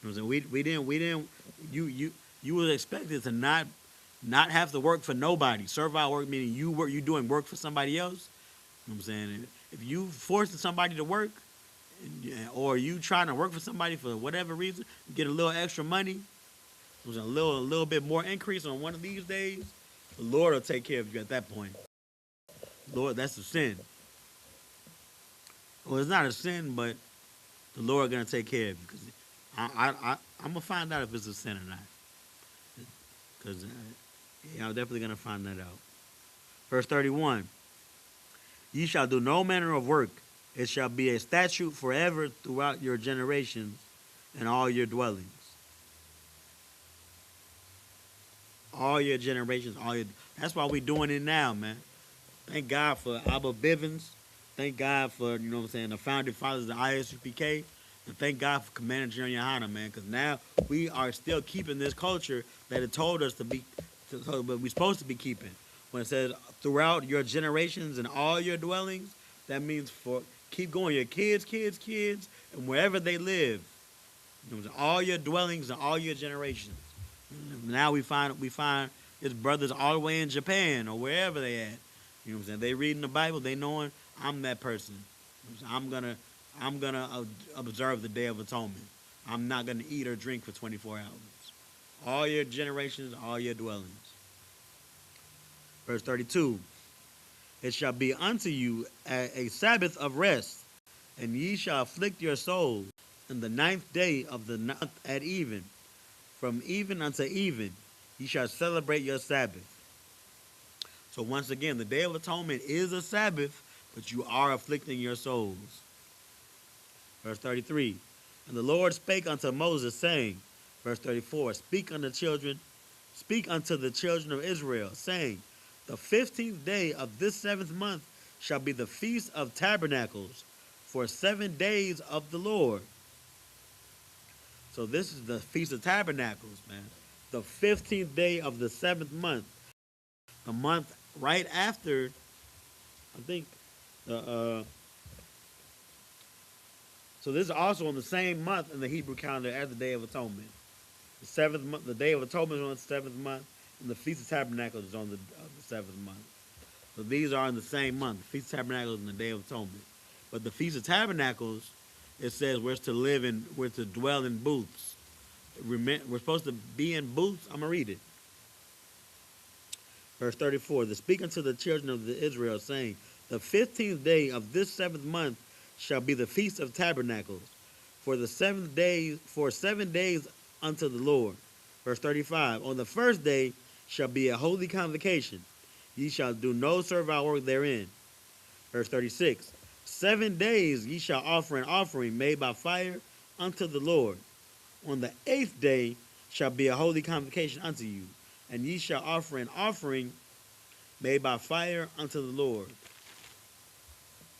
what I'm saying? We didn't. You was expected to not have to work for nobody. Servile work meaning you doing work for somebody else. You know what I'm saying? If you forcing somebody to work, or you trying to work for somebody for whatever reason, get a little extra money, a little bit more increase on one of these days, the Lord will take care of you at that point. Lord, that's a sin. Well, it's not a sin, but the Lord gonna take care of you, because I'm gonna find out if it's a sin or not. Because I'm definitely gonna find that out. Verse 31. Ye shall do no manner of work. It shall be a statute forever throughout your generations and all your dwellings. All your generations, that's why we doing it now, man. Thank God for Abba Bivens. Thank God for, you know what I'm saying, the founding fathers of the I.S.U.P.K. And thank God for Commander General YAHANNA, man, because now we are still keeping this culture that it told us but we're supposed to be keeping. When it says throughout your generations and all your dwellings, that means for keep going, your kids, and wherever they live. You know, all your dwellings and all your generations. Now we find his brothers all the way in Japan or wherever they at. You know what I'm saying? They reading the Bible, they knowing I'm that person. You know I'm gonna observe the Day of Atonement. I'm not gonna eat or drink for 24 hours. All your generations, all your dwellings. Verse 32. It shall be unto you a Sabbath of rest, and ye shall afflict your souls in the 9th day of the month at even. From even unto even, ye shall celebrate your Sabbath. So once again, the Day of Atonement is a Sabbath, but you are afflicting your souls. Verse 33. And the Lord spake unto Moses, saying, verse 34, speak unto the children of Israel, saying, the 15th day of this 7th month shall be the Feast of Tabernacles, for 7 days of the Lord. So this is the Feast of Tabernacles, man. The 15th day of the 7th month. The month right after, I think, the so this is also on the same month in the Hebrew calendar as the Day of Atonement. The 7th month, the Day of Atonement is on the 7th month, and the Feast of Tabernacles is on the 7th month. So these are in the same month, the Feast of Tabernacles and the Day of Atonement. But the Feast of Tabernacles, it says we're to dwell in booths. We're supposed to be in booths. I'm gonna read it. Verse 34, the speaking to the children of Israel, saying, the 15th day of this 7th month shall be the Feast of Tabernacles, for 7 days unto the Lord. Verse 35, on the first day shall be a holy convocation. Ye shall do no servile work therein. Verse 36, 7 days ye shall offer an offering made by fire unto the Lord. On the 8th day shall be a holy convocation unto you, and ye shall offer an offering made by fire unto the Lord.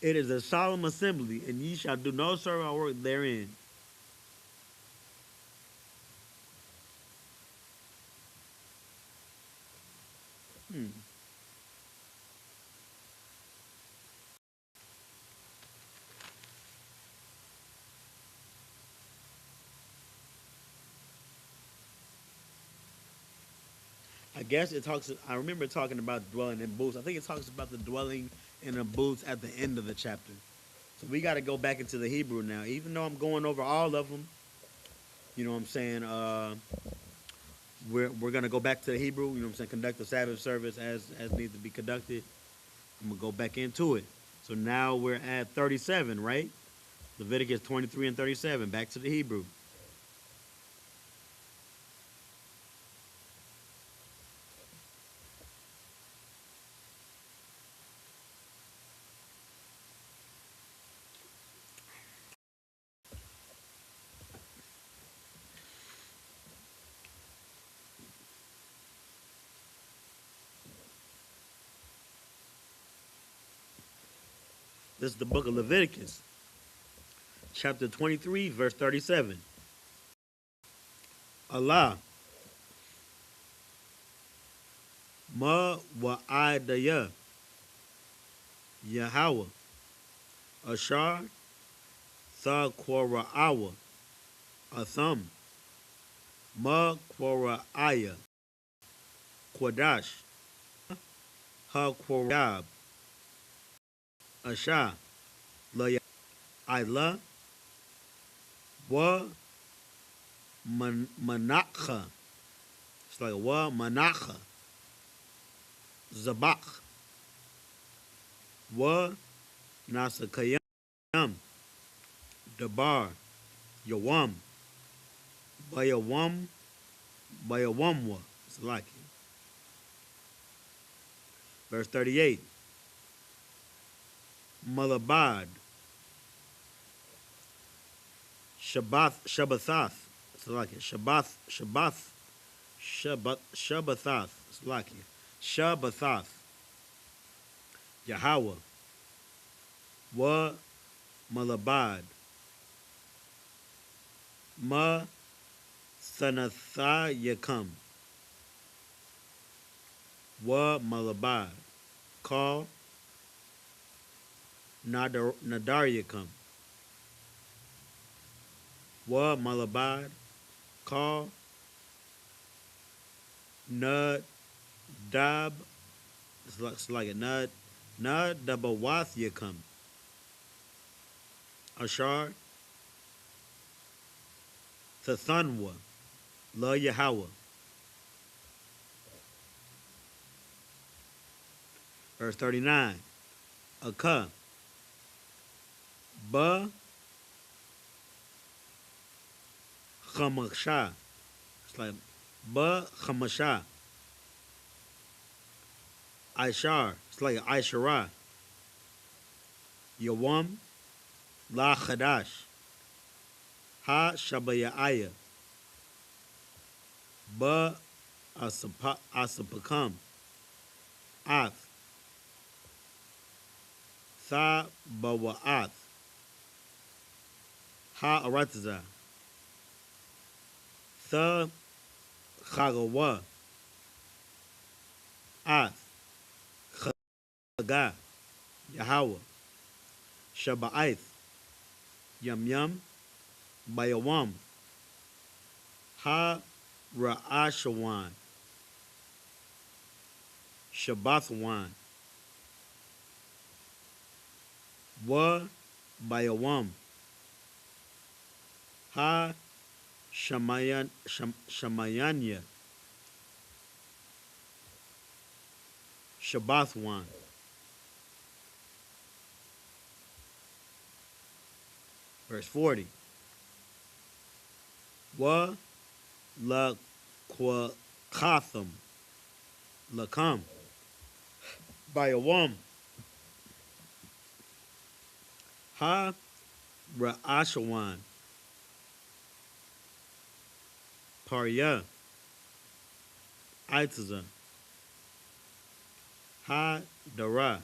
It is a solemn assembly, and ye shall do no servile work therein. I guess it talks. I remember talking about dwelling in booths. I think it talks about the dwelling in the booths at the end of the chapter. So we got to go back into the Hebrew now. Even though I'm going over all of them, you know what I'm saying? We're gonna go back to the Hebrew. You know what I'm saying? Conduct the Sabbath service as needs to be conducted. I'm gonna go back into it. So now we're at 37, right? Leviticus 23 and 37. Back to the Hebrew. This is the book of Leviticus, chapter 23, verse 37. Allah, ma wa'adaya, Yahweh, Ashar, Tha Quora'awa, Atham, Ma Quora'aya, Quadash, Ha Quorab, Asha, La Ila, Wa Manakha. It's like Wa Manakha, Zabak, Wa Nasakayam, Dabar, Yawam, Bayawamwa. It's like it. Verse 38. Malabad, Shabbathath. It's like it. Shabbathath. It's like it. Shabbathath. Yahweh. Wa Malabad. Ma Sanatha Yakam. Wa Malabad. Call Nadar Yakam. Wa Malabad. Call Nud Dab. It's like a Nud Dabawath Yakam. Ashar Tathanwa. La Yahweh. Verse 39. I.S.U.P.K. Ba Chamasha. It's like Ba Chamasha. Ishar. It's like Ishara. Yawam La Chadash. Ha Shabayaya. Ba Asapakam. Ath. Tha Bawa'ath. Ha Arataza. Tha Chagawa. Ath. Chaga. Yahweh. Shaba'ath. Yum Yum. Bayawam. Ha Ra'ashawan. Shabbathwan. Wa Bayawam. Ha Shamayanya. Shabbathwan. Verse 40. Wa La Quakatham. Lakam. Bayawam. Ha Ra'ashawan. Parya. Aitaza. Ha Dara.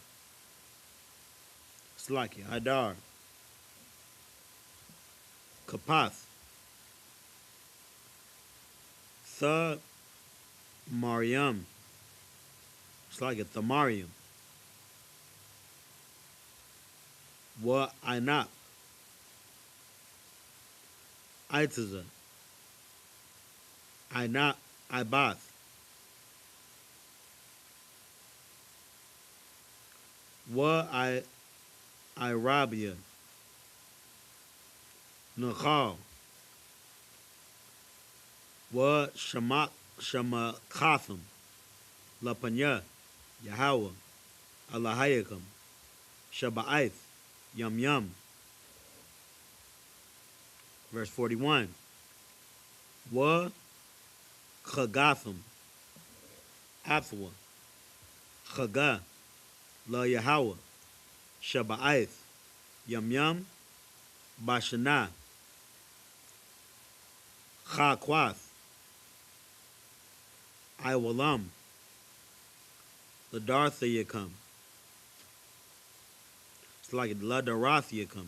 Slaki. Adar. Kapath. Tha Mariam. It's like a Thamarium. Wa Inap. Aitaza. Inap Ibath. Wa Irabia. Nakhal. Wa Shamakatham. Lapanya. Yahweh. Allahayakam. Shaba'ath. Yum Yum. Verse 41. Wa Chagatham. Athwa. Chaga. La Yahweh. Shaba'ath. Yum Yum. Bashana. Chakwath. Iwalam. Ladarthayakam. It's like Ladarathayakam.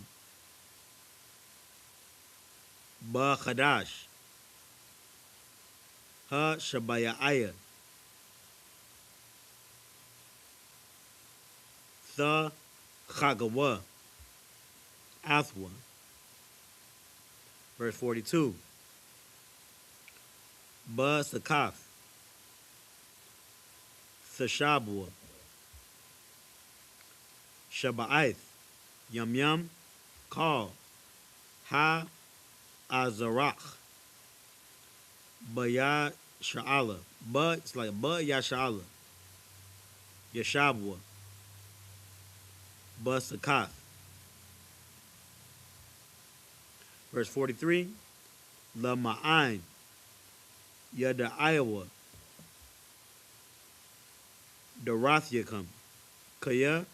Ba Chadash. Ha Shabayaya. Tha Chagawa. Athwa. Verse 42. Ba Sakaf. Sashabua. Shaba'ath. Yum Yum. Call. Ha Azarach. Ba Sha'ala. Ba, it's like Ba Yasha'ala. Yashabua. Ba Sakath. Verse 43. La Ma'ain. Yada Iowa. Darathyakam. Kaya.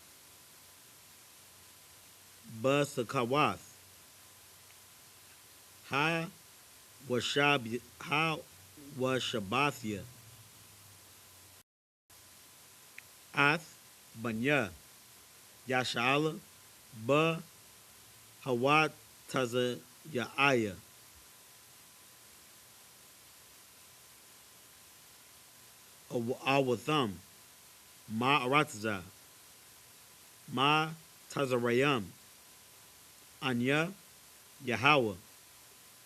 Ba Sakawath. Ha Washabathya. Ath Banya. Yasha'ala. Ba Hawat Taza Ya'aya. Awatham. Ma Aratza. Ma Tazarayam. Anya. Yahweh.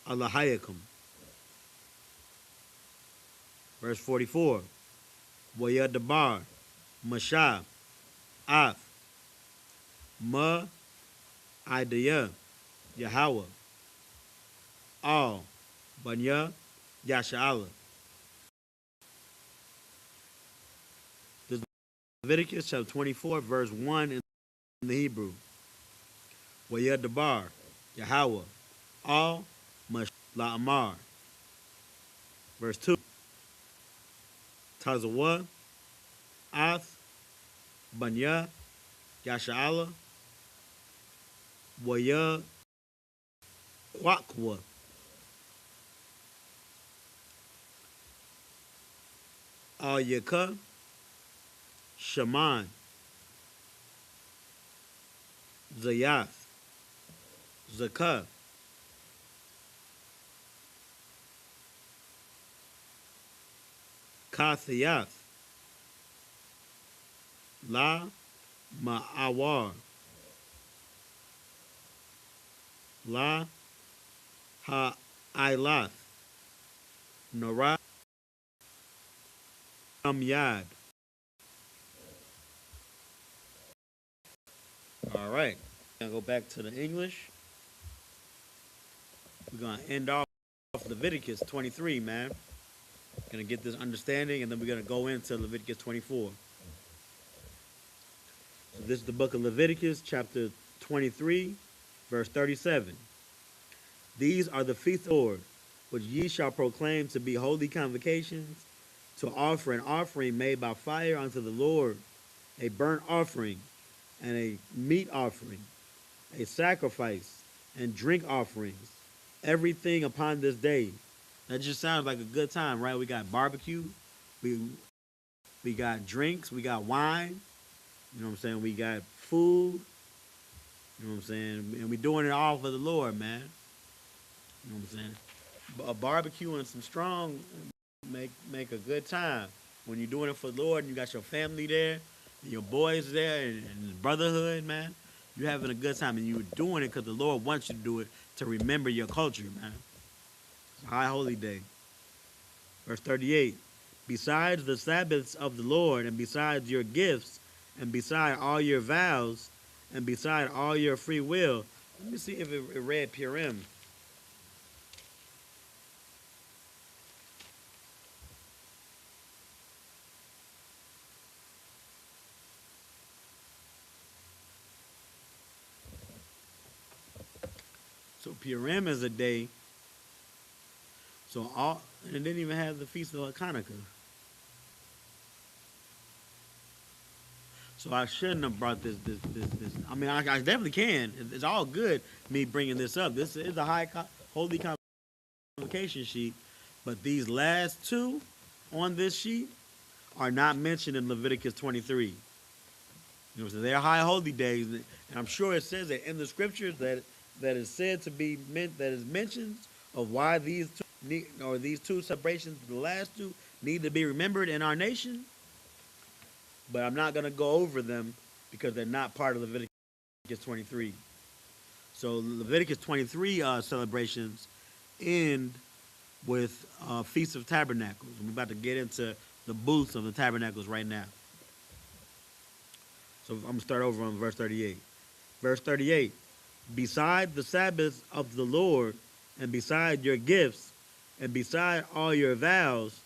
Allahayakam. Verse 44. Wayadabar. Mashah. Af. Ma Idaya. Yahweh. All. Banya. Yasha'ala. Leviticus chapter 24, verse 1 in the Hebrew. Wayadabar, Yahweh, Al Mash La'amar. Verse 2. Tazawa, Ath, Banya, Yasha'ala, Waya, Kwakwa. Al Yaka, Shaman, Zayath, Zakah, Kathiyath, La Ma'awar, La Ha'ilath, Nara Yad. All right. Gonna go back to the English. We're gonna end off Leviticus 23, man. Gonna get this understanding, and then we're gonna go into Leviticus 24. So this is the book of Leviticus, chapter 23, verse 37. These are the feasts of the Lord, which ye shall proclaim to be holy convocations, to offer an offering made by fire unto the Lord, a burnt offering, and a meat offering, a sacrifice, and drink offerings, everything upon this day. That just sounds like a good time, right? We got barbecue, we got drinks, we got wine, you know what I'm saying? We got food, you know what I'm saying? And we doing it all for the Lord, man. You know what I'm saying? A barbecue and some strong make a good time. When you're doing it for the Lord and you got your family there, and your boys there, and brotherhood, man, you're having a good time. And you're doing it because the Lord wants you to do it to remember your culture, man. It's a high holy day. Verse 38. Besides the Sabbaths of the Lord, and besides your gifts, and beside all your vows, and beside all your free will. Let me see if it read Purim. So Purim is a day. So all, and it didn't even have the feast of Hanukkah. So I shouldn't have brought this. I mean, I definitely can. It's all good me bringing this up. This is a holy convocation sheet, but these last two on this sheet are not mentioned in Leviticus 23. You know, so they're high holy days, and I'm sure it says that in the scriptures that is said to be meant, that is mentioned of why these two celebrations, the last two, need to be remembered in our nation. But I'm not going to go over them because they're not part of Leviticus 23. So Leviticus 23 celebrations end with Feast of Tabernacles. We're about to get into the booths of the tabernacles right now. So I'm going to start over on verse 38. Verse 38. Beside the Sabbaths of the Lord, and beside your gifts, and beside all your vows,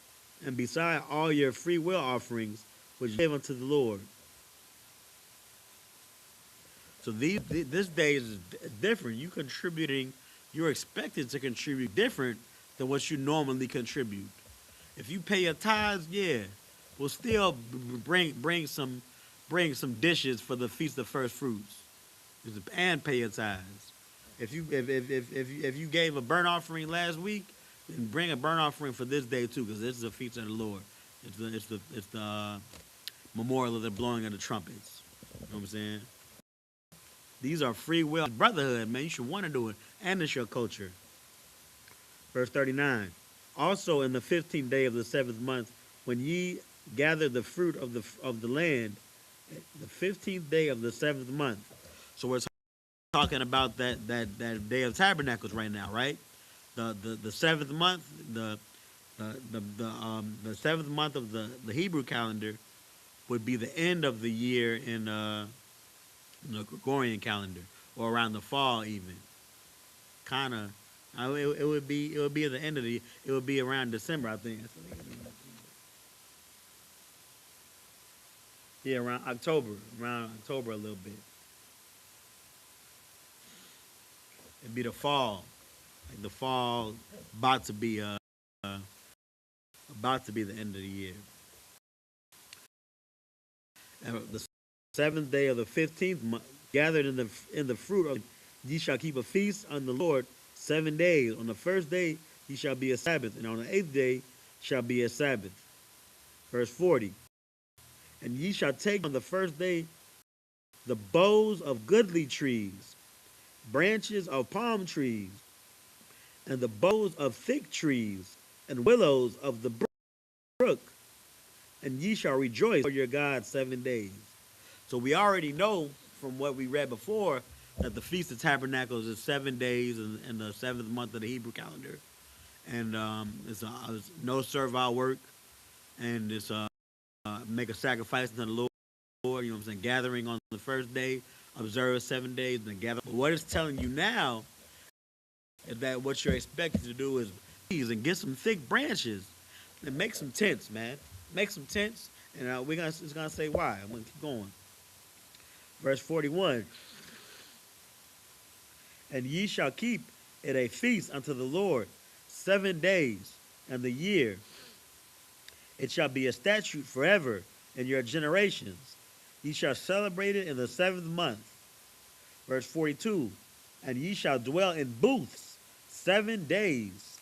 and beside all your free will offerings, which you give unto the Lord. So this day is different. You're expected to contribute different than what you normally contribute. If you pay your tithes, yeah, we'll still bring some dishes for the Feast of First Fruits, and pay your tithes. If you gave a burnt offering last week, then bring a burnt offering for this day too, because this is a feast of the Lord. It's the memorial of the blowing of the trumpets. You know what I'm saying? These are free will brotherhood, man. You should want to do it, and it's your culture. Verse 39. Also in the 15th day of the 7th month, when ye gather the fruit of the land, the 15th day of the 7th month. So we're talking about that day of tabernacles right now, right? The 7th month, the 7th month of the Hebrew calendar would be the end of the year in the Gregorian calendar, or around the fall even. Kind of, it would be at the end of the year. It would be around December, I think. Yeah, around October a little bit. It'd be the fall, like the fall, about to be about to be the end of the year. And the seventh day of the 15th month, gathered in the fruit of ye shall keep a feast unto the Lord 7 days. On the first day ye shall be a Sabbath, and on the eighth day shall be a Sabbath. Verse 40. And ye shall take on the first day the boughs of goodly trees, branches of palm trees, and the boughs of thick trees, and willows of the brook, and ye shall rejoice for your God 7 days. So we already know from what we read before that the Feast of Tabernacles is 7 days in the seventh month of the Hebrew calendar, and it's no servile work, and it's make a sacrifice unto the Lord. You know what I'm saying? Gathering on the first day, observe 7 days, and then gather. But what it's telling you now is that what you're expected to do is and get some thick branches and make some tents, man. Make some tents, and it's gonna say why. I'm gonna keep going. Verse 41. And ye shall keep it a feast unto the Lord 7 days, and the year it shall be a statute forever in your generations. Ye shall celebrate it in the seventh month. Verse 42. And ye shall dwell in booths 7 days,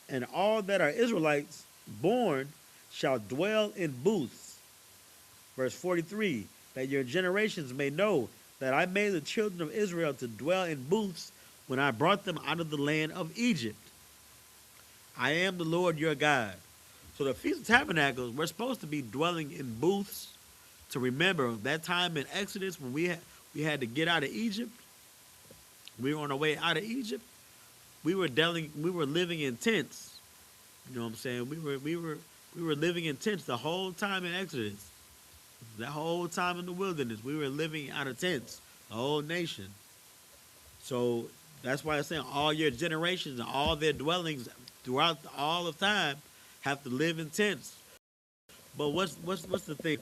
and all that are Israelites born shall dwell in booths. Verse 43. That your generations may know that I made the children of Israel to dwell in booths when I brought them out of the land of Egypt. I am the Lord your God. So the Feast of Tabernacles, we're supposed to be dwelling in booths to remember that time in Exodus when we had to get out of Egypt. We were on our way out of Egypt. We were living in tents. You know what I'm saying? We were living in tents the whole time in Exodus. That whole time in the wilderness, we were living out of tents, the whole nation. So that's why I'm saying all your generations and all their dwellings throughout all of time have to live in tents. But what's the thing?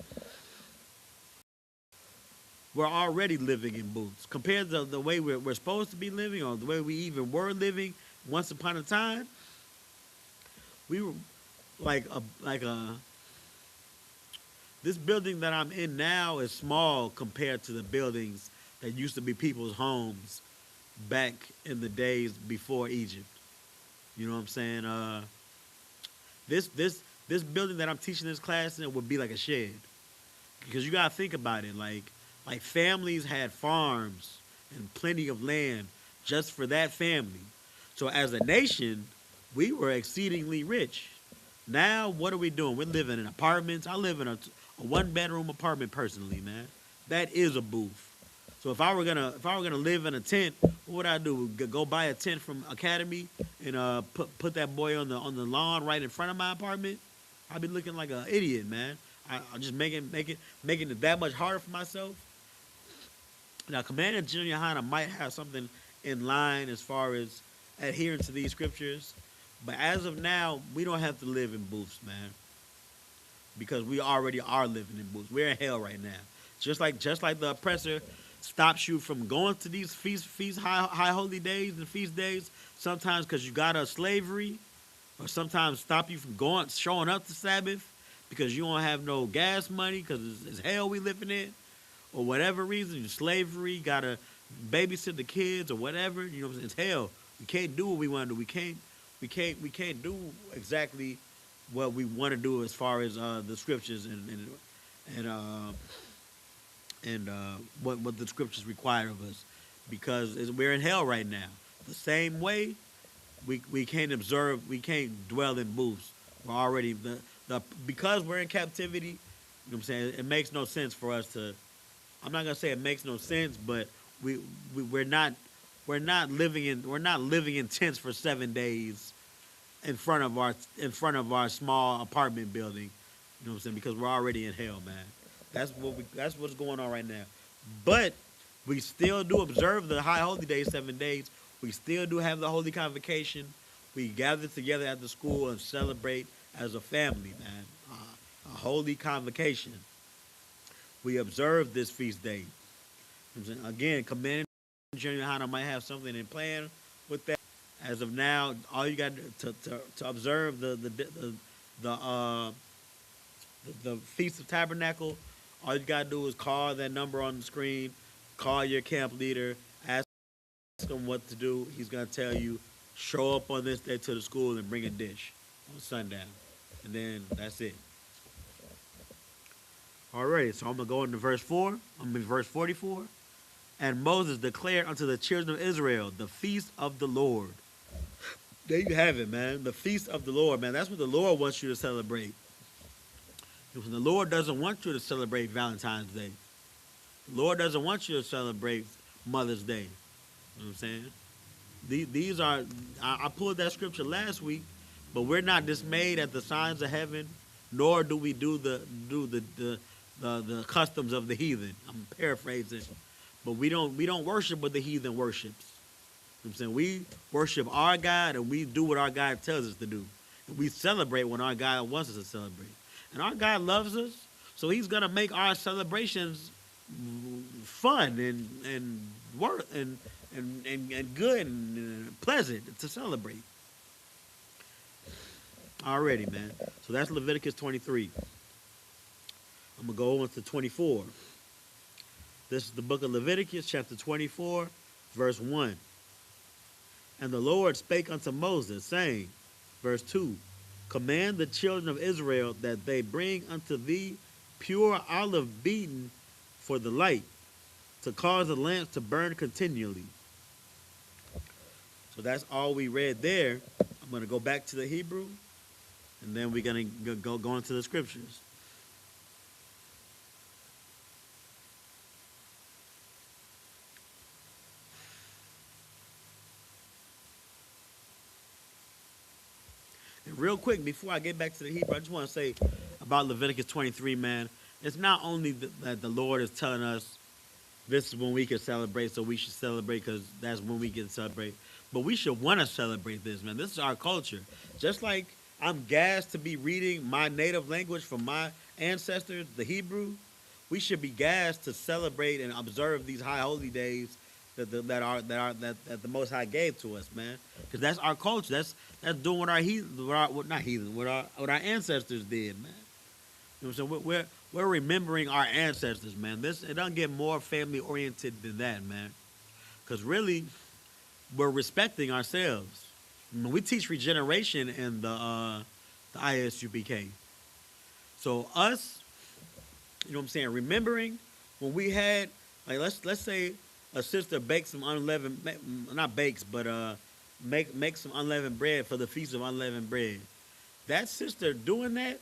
We're already living in booths compared to the way we're supposed to be living, or the way we even were living once upon a time. We were like a this building that I'm in now is small compared to the buildings that used to be people's homes back in the days before Egypt. You know what I'm saying? This building that I'm teaching this class in would be like a shed, because you gotta think about it. Like families had farms and plenty of land just for that family. So as a nation, we were exceedingly rich. Now what are we doing? We're living in apartments. I live in a one-bedroom apartment personally, man. That is a booth. So if I were gonna live in a tent, what would I do? Go buy a tent from Academy and put that boy on the lawn right in front of my apartment? I'd be looking like an idiot, man. I just making it that much harder for myself. Now, Commander General YAHANNA might have something in line as far as adhering to these scriptures, but as of now, we don't have to live in booths, man, because we already are living in booths. We're in hell right now. Just like the oppressor stops you from going to these high holy days and feast days, sometimes because you got a slavery, or sometimes stop you from showing up to Sabbath because you don't have no gas money because it's hell we living in, or whatever reason, slavery, gotta babysit the kids or whatever. You know what I'm saying? It's hell. We can't do what we want to do. We can't do exactly what we want to do as far as the scriptures and what the scriptures require of us, because we're in hell right now. The same way we can't dwell in booths. We're already because we're in captivity. You know what I'm saying? It makes no sense for us to. I'm not gonna say it makes no sense, but we're not living in tents for 7 days in front of our small apartment building. You know what I'm saying? Because we're already in hell, man. That's what's going on right now. But we still do observe the high holy days 7 days. We still do have the holy convocation. We gather together at the school and celebrate as a family, man. A holy convocation. we observe this feast day. Again, commanding YAHANNA might have something in plan with that. As of now, all you got to observe the uh, the Feast of Tabernacle. All you gotta do is call that number on the screen, call your camp leader, ask him what to do. He's gonna tell you, show up on this day to the school and bring a dish on sundown, and then that's it. Alright, so I'm gonna go into verse 4. I'm in verse 44. And Moses declared unto the children of Israel the feast of the Lord. There you have it, man. The feast of the Lord, man. That's what the Lord wants you to celebrate. Because the Lord doesn't want you to celebrate Valentine's Day. The Lord doesn't want you to celebrate Mother's Day. You know what I'm saying? These are, I pulled that scripture last week, but we're not dismayed at the signs of heaven, nor do we do the customs of the heathen. I'm paraphrasing, but we don't worship what the heathen worships. You know what I'm saying? We worship our God and we do what our God tells us to do. And we celebrate when our God wants us to celebrate. And our God loves us, so He's gonna make our celebrations fun and worth and good and pleasant to celebrate. Already, man. So that's Leviticus 23. I'm gonna go on to 24. This is the book of Leviticus, chapter 24, verse 1. And the Lord spake unto Moses, saying, verse 2, command the children of Israel that they bring unto thee pure olive beaten for the light, to cause the lamps to burn continually. So that's all we read there. I'm going to go back to the Hebrew, and then we're going to go into the scriptures. And real quick, before I get back to the Hebrew, I just want to say about Leviticus 23, man. It's not only that the Lord is telling us this is when we can celebrate, so we should celebrate because that's when we can celebrate. But we should want to celebrate this, man. This is our culture. Just like I'm gassed to be reading my native language from my ancestors, the Hebrew, we should be gassed to celebrate and observe these high holy days that the Most High gave to us, man. Because that's our culture. That's doing what our what our ancestors did, man. You know what I'm saying? We're remembering our ancestors, man. It doesn't get more family oriented than that, man. Because really, we're respecting ourselves. I mean, we teach regeneration in the I.S.U.P.K. So us, you know what I'm saying, remembering when we had, like, let's say a sister bakes some unleavened, not bakes, but make some unleavened bread for the Feast of Unleavened Bread. That sister doing that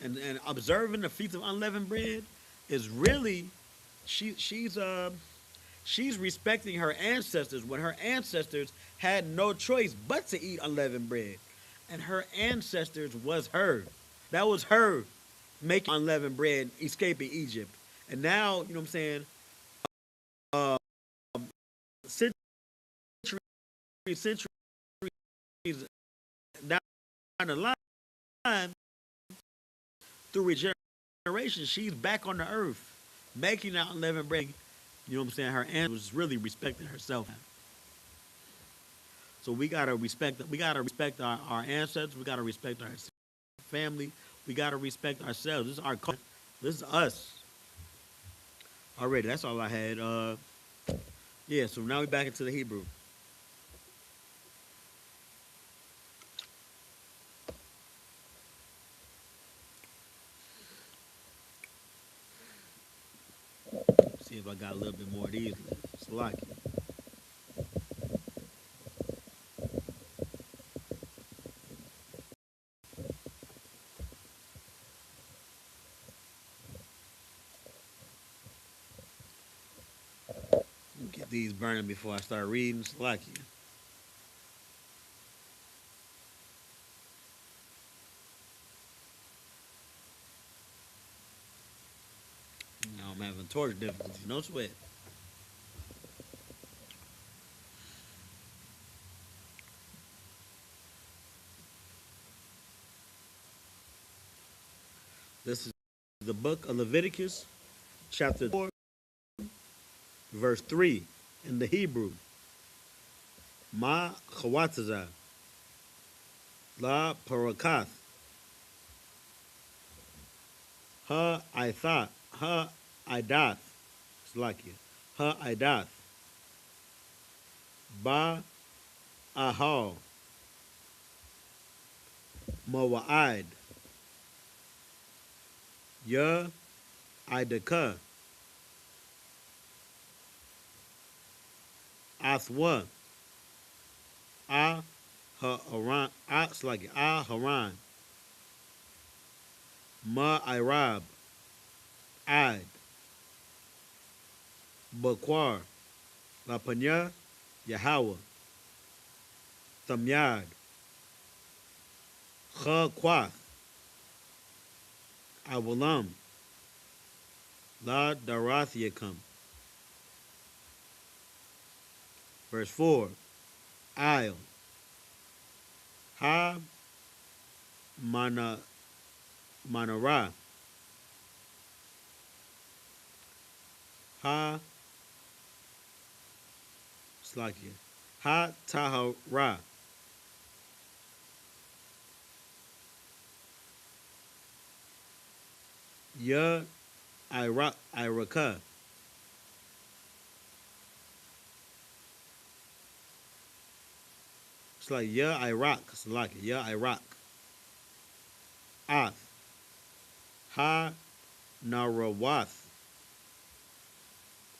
and observing the Feast of Unleavened Bread is really, she's respecting her ancestors when her ancestors had no choice but to eat unleavened bread. And her ancestors was her. That was her making unleavened bread, escaping Egypt. And now, you know what I'm saying, centuries down the line, through regeneration, she's back on the earth, making that unleavened bread. You know what I'm saying? Her aunt was really respecting herself. So we gotta respect. We gotta respect our ancestors. We gotta respect our family. We gotta respect ourselves. This is our culture. This is us. Already, that's all I had. Yeah. So now we're back into the Hebrew. See if I got a little bit more of these. It's lucky. Get these burning before I start reading. It's lucky. Now I'm having torch difficulties. No sweat. This is the book of Leviticus, chapter 4, verse 3 in the Hebrew. Ma chawataza la parakath ha ithat ha idath. It's like it. Ha idath ba ahal mawa'id ya idaka athwa a haran it's like it. A haran ma irab id bakwar lapanya Yahweh Thamyad Cha Kwath Awalam La Darathiakum. Verse 4. Isle Ha Manara Ha Slakia Ha Tahara Ya Iraka it's like Ya Iraq. It's like it. Ya Iraq. Ath Ha Narawath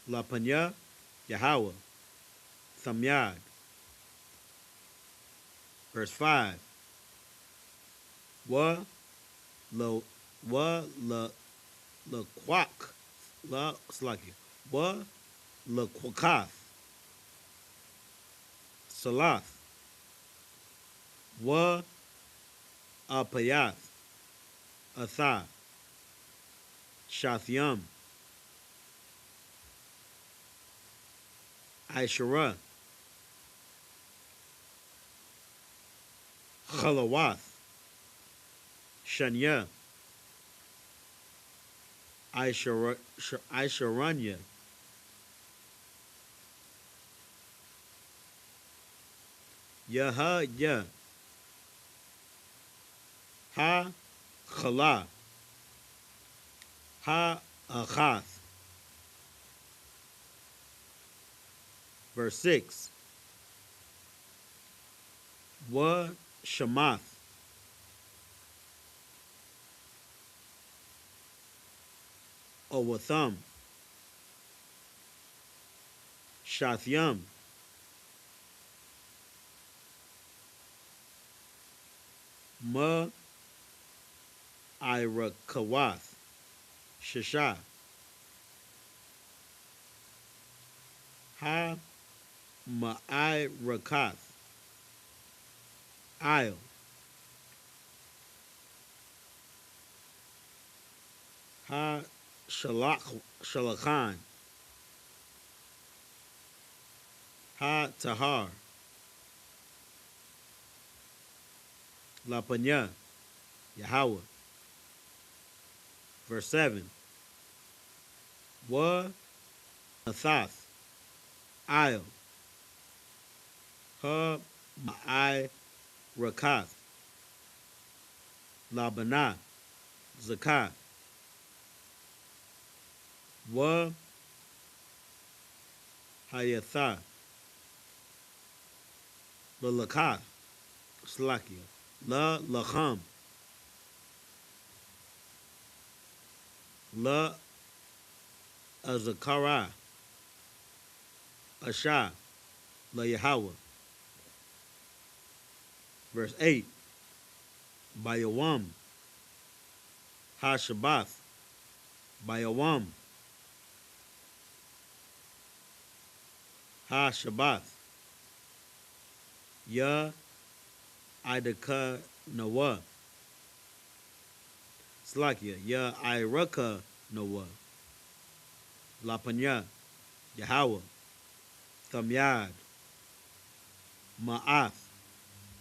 Lapanya Yahweh Thamyad. Verse 5. Wa lo quack la slaki. Wa la quakath salath. Wa apayath atha shathyam Aishara Chalawath Shanya Aisharanya Yaha Ya Ha Chala Ha Achath. Verse 6. Wa Shamath Owatham Shathyam Ma Irakawath Shasha Ha Ma'irakath Isle Ha Shalakhan Ha Tahar Lapanya Yahweh. Verse 7. Wa Nathath Isle Ha Ma'ai Rakath Labana Zakat Wa Hayatha Lalakah Slakia La Lacham La Azakara Asha La Yahweh. Verse 8. Bayawam Ha Shabbath Bayawam Ha Shabbath Ya Idaka Noah Slakia Ya Iraka Noah Lapanya Yahweh Thamyad Ma'ath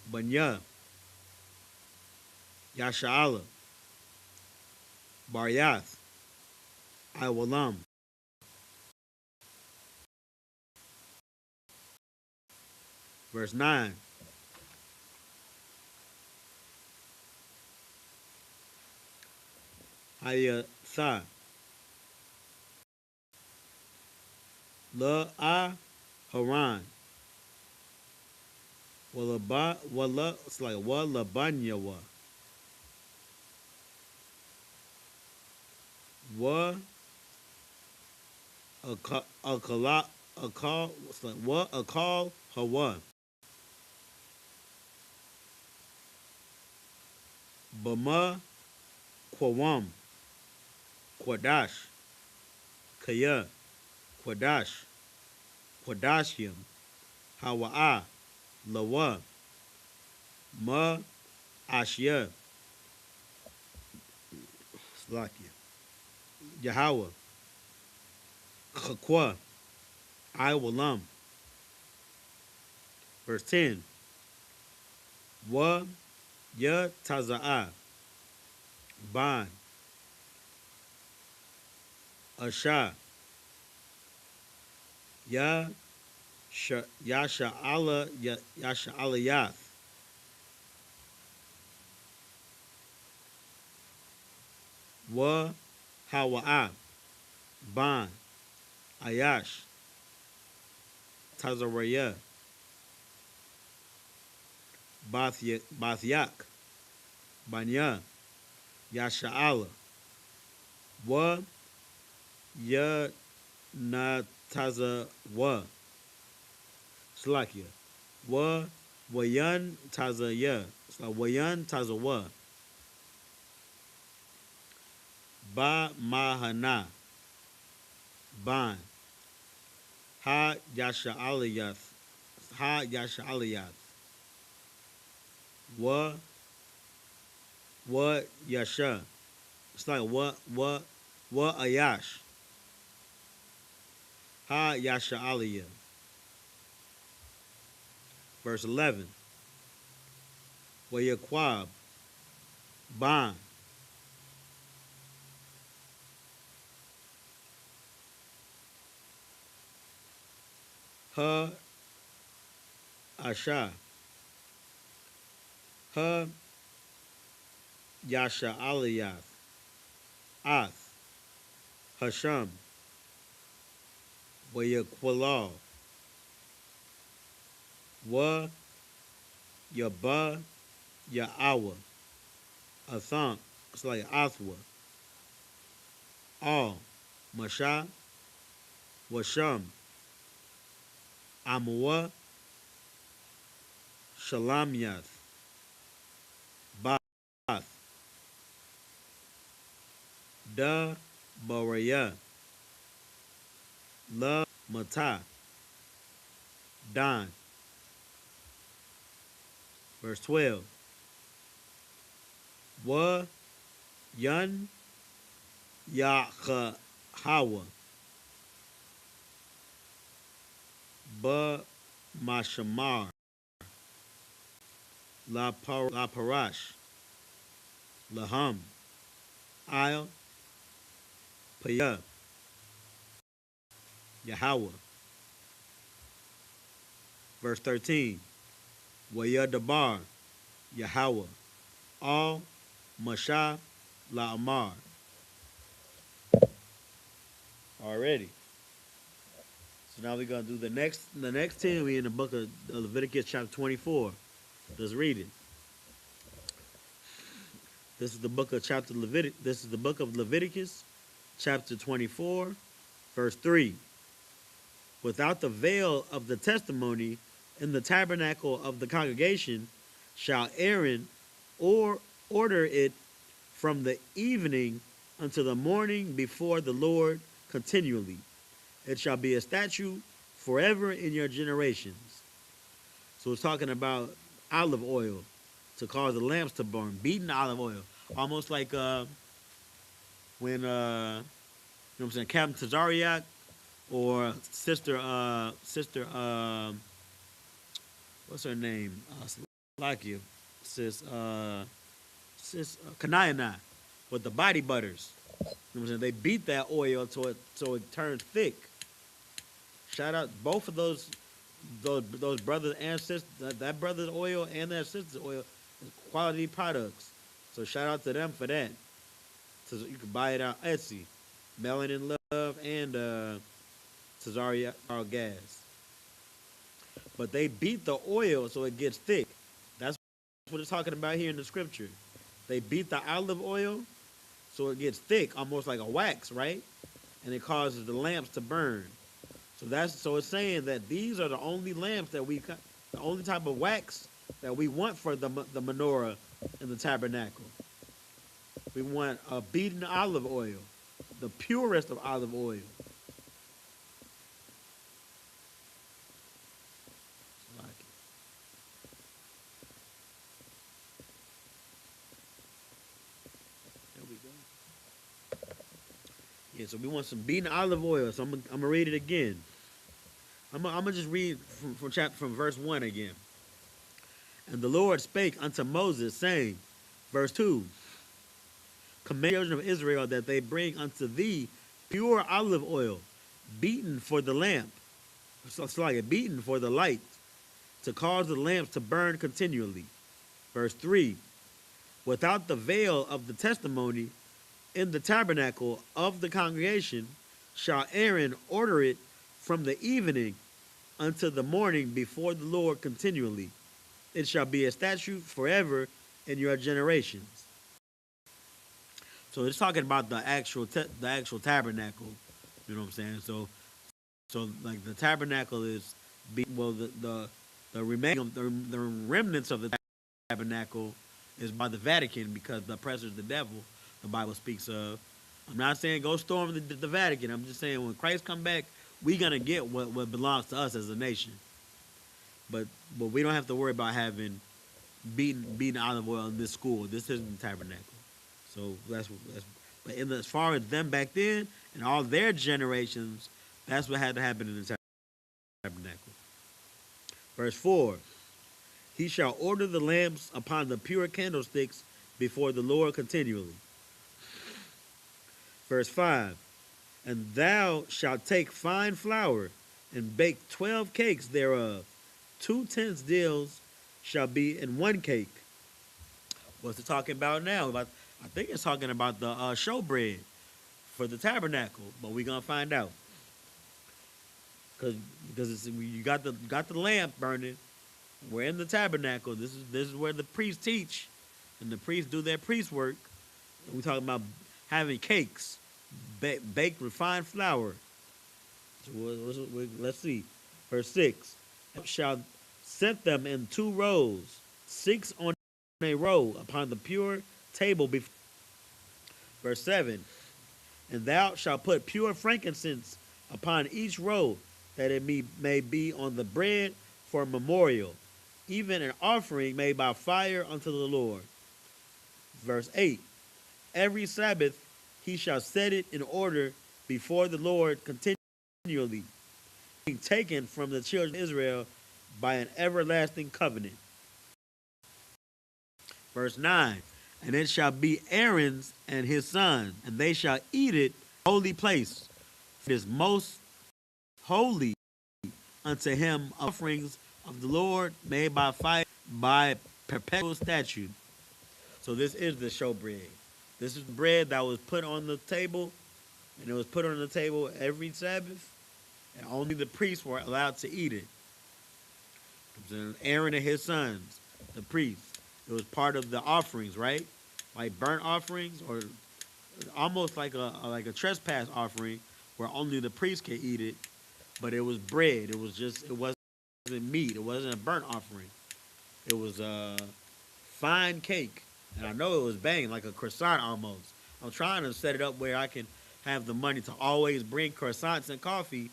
Banya Yasha'ala Baryath I.W.L.M. Verse 9. Hayatha. La Haran. It's like Wala Banyawa. Wa a call. It's like what a call Hawa. Bama Kwawam. Kwadash. Kaya. Kwadash. Kwadashium. Hawa'a. Lawa. Ma Ashya. Slakia. Yahweh. Chakwa. I.W.L.M. Verse 10. Wa Ya Taza'a. Ban. Asha. Ya Sha'ala Yath. Wa Hawa'a. Ban. Ayash. Tazaraya. Bathyak. Banya. Yasha'ala. Wa Ya Nataza Wa. Slakia. Wa Wayan Tazaya. It's like Wayan Tazawa. Ba Mahana. Ban. Ha Yasha'alayath. Ha Yasha'alayath. Wa Yasha. It's like what Ayash. Ha Yasha'aliyah. Verse 11. Wa Yaquab. Ban. Ha Asha. Ha Yasha'aliyath. Ath. Hasham. Wa Yaqualal. Wa Yaba Ya'awa. Atham. It's like Athwa. All. Masha. Washam. Amawa. Shalamyath. Bath. Da Baraya. La Mata. Dan. Verse 12. Wa Yan Yahawa. Ba Mashamar. La Parash. Laham. Il. Paya. Yahweh. Verse 13. Wayadabar. Yahweh. All. Masha. La Amar. Already. So now we're gonna do the next 10. We in the book of Leviticus chapter 24. Let's read it. This is the book of This is the book of Leviticus, chapter 24, verse 3. Without the veil of the testimony in the tabernacle of the congregation shall Aaron order it from the evening until the morning before the Lord continually. It shall be a statute forever in your generations. So it's talking about olive oil to cause the lamps to burn, beating olive oil. Almost like when, you know what I'm saying, Captain Tazariak or Sister, what's her name? Like you, Sis Kanayana with the body butters. You know what I'm saying? They beat that oil so it turns thick. Shout out both of those brothers and sisters. That brother's oil and that sister's oil is quality products. So shout out to them for that. So you can buy it on Etsy, Melanin Love and Cesario Gas. But they beat the oil so it gets thick. That's what it's talking about here in the scripture. They beat the olive oil so it gets thick, almost like a wax, right? And it causes the lamps to burn. So it's saying that these are the only lamps that the only type of wax that we want for the menorah in the tabernacle. We want a beaten olive oil, the purest of olive oil. There we go. Yeah, so we want some beaten olive oil. So I'm gonna read it again. I'm gonna just read from verse 1 again. And the Lord spake unto Moses, saying, verse 2, command the children of Israel that they bring unto thee pure olive oil, beaten for the lamp, so it's like a beaten for the light, to cause the lamps to burn continually. Verse 3, without the veil of the testimony in the tabernacle of the congregation shall Aaron order it from the evening until the morning before the Lord continually. It shall be a statute forever in your generations. So it's talking about the actual tabernacle. You know what I'm saying? So like the tabernacle is the remnants of the tabernacle is by the Vatican because the oppressor is the devil. The Bible speaks of. I'm not saying go storm the Vatican. I'm just saying when Christ come back, we're gonna get what belongs to us as a nation. But we don't have to worry about having beaten olive oil in this school. This isn't the tabernacle. So that's but as far as them back then and all their generations, that's what had to happen in the tabernacle. Verse 4, he shall order the lamps upon the pure candlesticks before the Lord continually. Verse 5, and thou shalt take fine flour and bake 12 cakes thereof. 2 tenths deals shall be in 1 cake. What's it talking about now? I think it's talking about the showbread for the tabernacle, but we're gonna find out. Because you got the lamp burning. We're in the tabernacle. This is where the priests teach, and the priests do their priest work. We're talking about having cakes baked with fine flour. So let's see. Verse 6. Shall set them in 2 rows, 6 on a row upon the pure table before. Verse 7. And thou shalt put pure frankincense upon each row, that it may be on the bread for a memorial, even an offering made by fire unto the Lord. Verse 8. Every Sabbath he shall set it in order before the Lord continually, being taken from the children of Israel by an everlasting covenant. Verse 9. And it shall be Aaron's and his sons, and they shall eat it in a holy place. It is most holy unto him, offerings of the Lord made by fire, by perpetual statute. So this is the showbread. This is the bread that was put on the table, and it was put on the table every Sabbath, and only the priests were allowed to eat it. Aaron and his sons, the priests. It was part of the offerings, right? Like burnt offerings, or almost like a trespass offering, where only the priest can eat it. But it was bread. It wasn't meat. It wasn't a burnt offering. It was a fine cake, and I know it was banged like a croissant almost. I'm trying to set it up where I can have the money to always bring croissants and coffee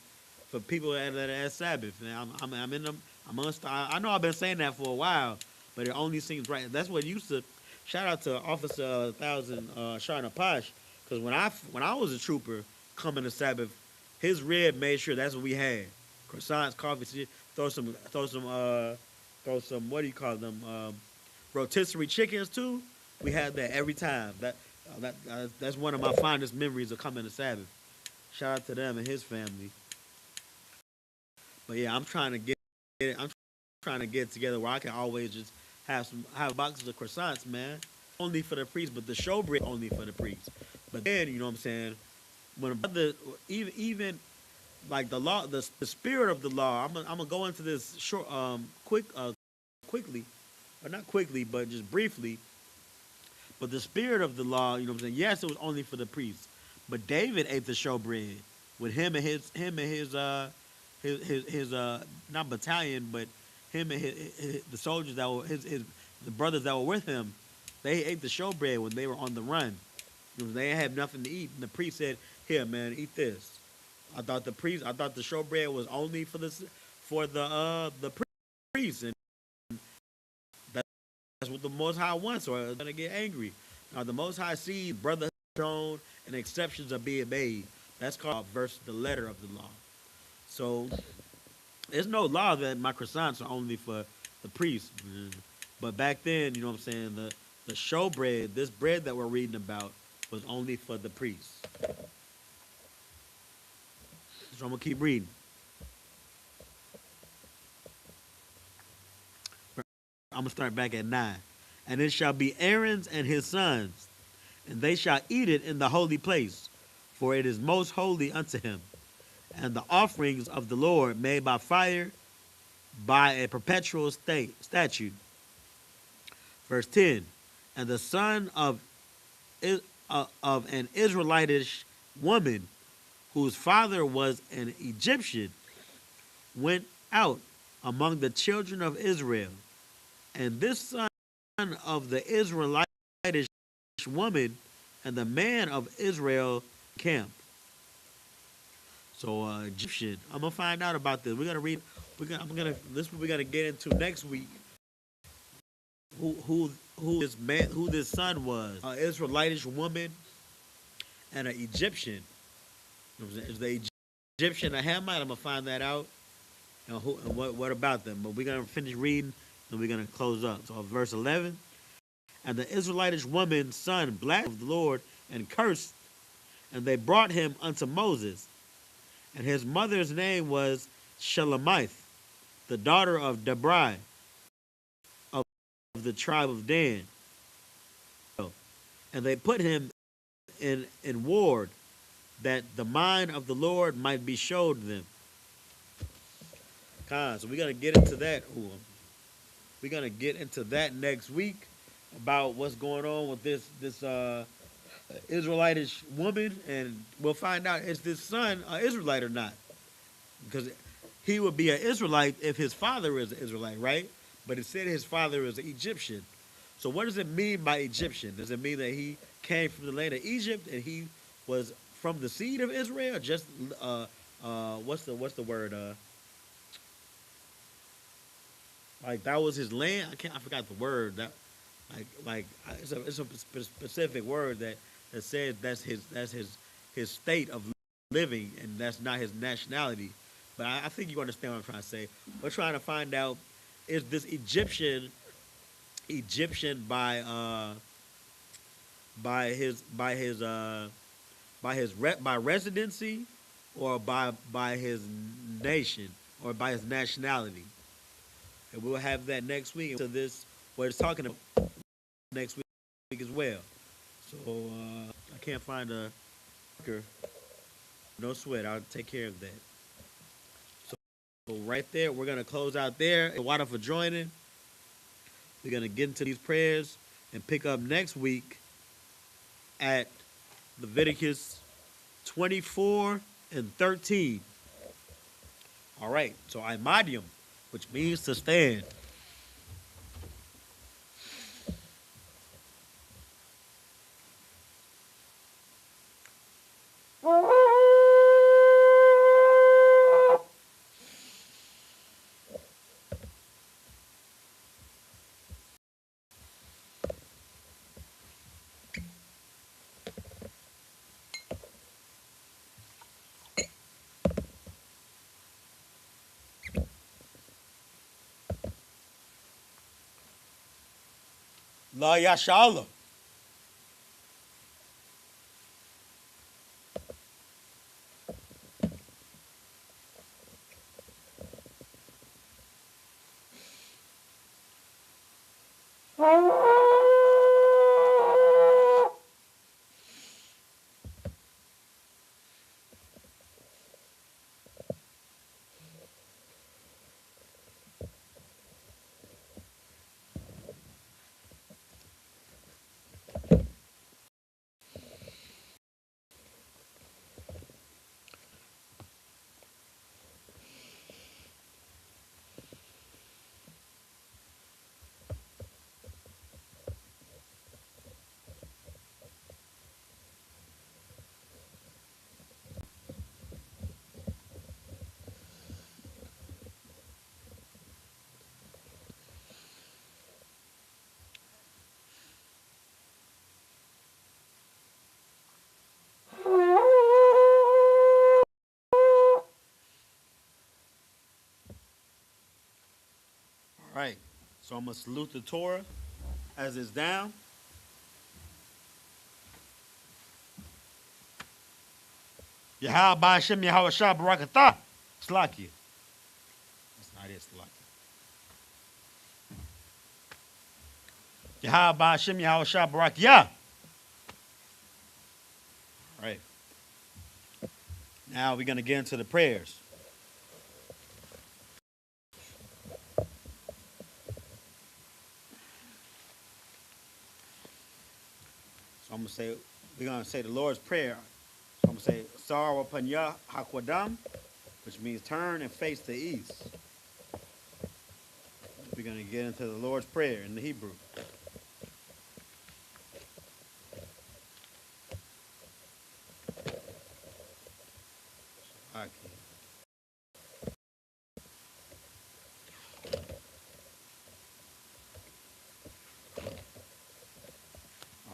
for people at Sabbath. And I'm in them. I know I've been saying that for a while, but it only seems right. That's what used to. Shout out to Officer 1000 Sharna Posh, because when I was a trooper coming to Sabbath, his rib made sure that's what we had: croissants, coffee, throw some what do you call them? Rotisserie chickens too. We had that every time. That That's one of my fondest memories of coming to Sabbath. Shout out to them and his family. But yeah, I'm trying to get together where I can always just have boxes of croissants, man. Only for the priest, but the showbread only for the priest. But then, you know what I'm saying? When a brother, even like the law, the spirit of the law. I'm gonna go into this quickly, or not quickly, but just briefly. But the spirit of the law, you know what I'm saying? Yes, it was only for the priests, but David ate the showbread with his not battalion, but him and the soldiers that were the brothers that were with him. They ate the showbread when they were on the run. You know, they didn't have nothing to eat, and the priest said, "Here, man, eat this." I thought the showbread was only for the priest, and that's what the Most High wants, or they're gonna get angry. Now the Most High sees brotherhood shown and exceptions are being made. That's called versus the letter of the law. So there's no law that my croissants are only for the priest. But back then, you know what I'm saying, the showbread, this bread that we're reading about, was only for the priests. So I'm gonna keep reading. I'm gonna start back at 9. And it shall be Aaron's and his sons, and they shall eat it in the holy place, for it is most holy unto him. And the offerings of the Lord made by fire, by a perpetual statute. Verse 10. And the son of an Israelitish woman, whose father was an Egyptian, went out among the children of Israel. And this son of the Israelitish woman and the man of Israel camp. So Egyptian. I'm gonna find out about this. We're gonna read. This is what we're gonna get into next week. Who this son was? An Israelitish woman and an Egyptian. Is the Egyptian a Hamite? I'm gonna find that out. And what about them? But we're gonna finish reading and we're gonna close up. So verse 11. And the Israelitish woman's son blasphemed the Lord and cursed, and they brought him unto Moses. And his mother's name was Shelemith, the daughter of Debri, of the tribe of Dan. And they put him in ward, that the mind of the Lord might be showed them. So we're gonna get into that. We're gonna get into that next week about what's going on with this Israelitish woman, and we'll find out is this son an Israelite or not, because he would be an Israelite if his father is an Israelite, right? But it said his father is an Egyptian. So what does it mean by Egyptian? Does it mean that he came from the land of Egypt and he was from the seed of Israel? Just what's the word? Like that was his land. I forgot the word. That it's a specific word that says that's his state of living, and that's not his nationality. But I think you understand what I'm trying to say. We're trying to find out, is this Egyptian by residency, or by his nation, or by his nationality? And we'll have that next week. So this what it's talking about next week as well. So I can't find a marker. No sweat. I'll take care of that. So right there, we're gonna close out there. Water for joining. We're gonna get into these prayers and pick up next week at Leviticus 24 and 13. All right. So imadium, which means to stand. La Yashala. All right. So I'm going to salute the Torah as it's down. Yahweh Ba'ashem Yahweh Shah Barakatah. Slakia. That's not it, Slakia. Yahweh Ba'ashem Yahweh Shah Barakatah. All right. Now we're going to get into the prayers. So we're going to say the Lord's Prayer. So I'm going to say, Sar wa Panya Hakwadam, which means turn and face the east. We're going to get into the Lord's Prayer in the Hebrew. Okay.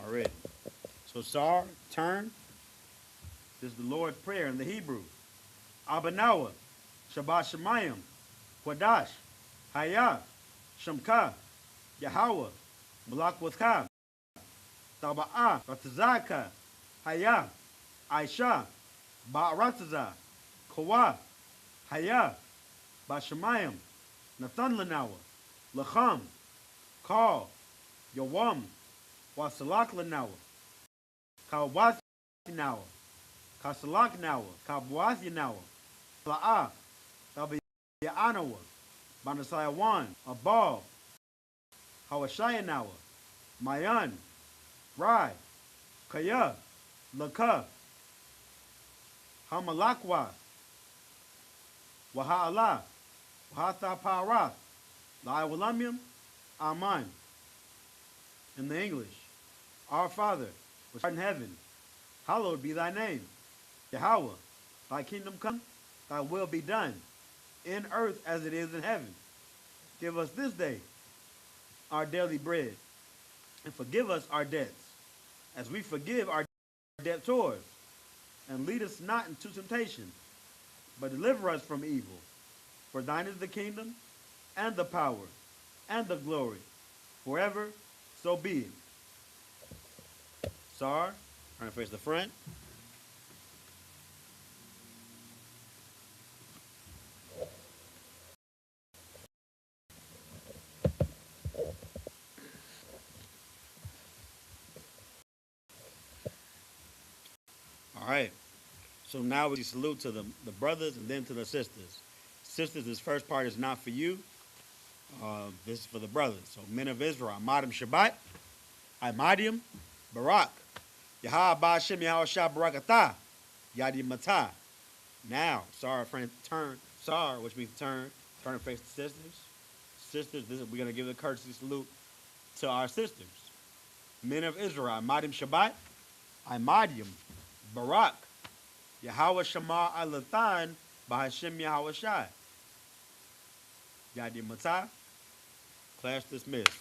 All right. So Sar, turn. This is the Lord's Prayer in the Hebrew. Abanawa, Shabbat Shemayim, Quadash, Hayah, Shamka, Yahweh, Malak Wathka, Taba'ah, Ratazaka, Hayah, Aisha, Ba'arataza, Kawa, Hayah, Bashamayim, Nathan Lanawa, Lacham, Kal, Yawam, Wasalak Lanawa, Kawath Nawa, Kasalak Nawa, Kabwath Nawa, La'ah, Tabayanawa, Banasayawan, Abal, Hawashayanawa, Mayan, Rai, Kaya, Laka, Hamalakwa, Waha'ala, Wahatha Parath, La'iwalamyam, Aman. In the English, Our Father, which art in heaven, hallowed be thy name. Yahweh, thy kingdom come, thy will be done, in earth as it is in heaven. Give us this day our daily bread, and forgive us our debts, as we forgive our debtors. And lead us not into temptation, but deliver us from evil. For thine is the kingdom, and the power, and the glory, forever, so be it. Sar, turn to face the front. All right. So now we salute to the brothers and then to the sisters. Sisters, this first part is not for you. This is for the brothers. So men of Israel, Amadim Shabbat, Amadim Barak, Yahweh Ba'ashem Yahweh Shah Barakatah, Yadi Matah. Now, Sar, friend, turn, Sar, which means turn and face the sisters. Sisters, we're going to give the courtesy salute to our sisters. Men of Israel, Amadim Shabbat, Amadim Barak, Yahweh Shema Alathan, Ba'ashem Yahweh Shai. Yadi Matah. Class dismissed.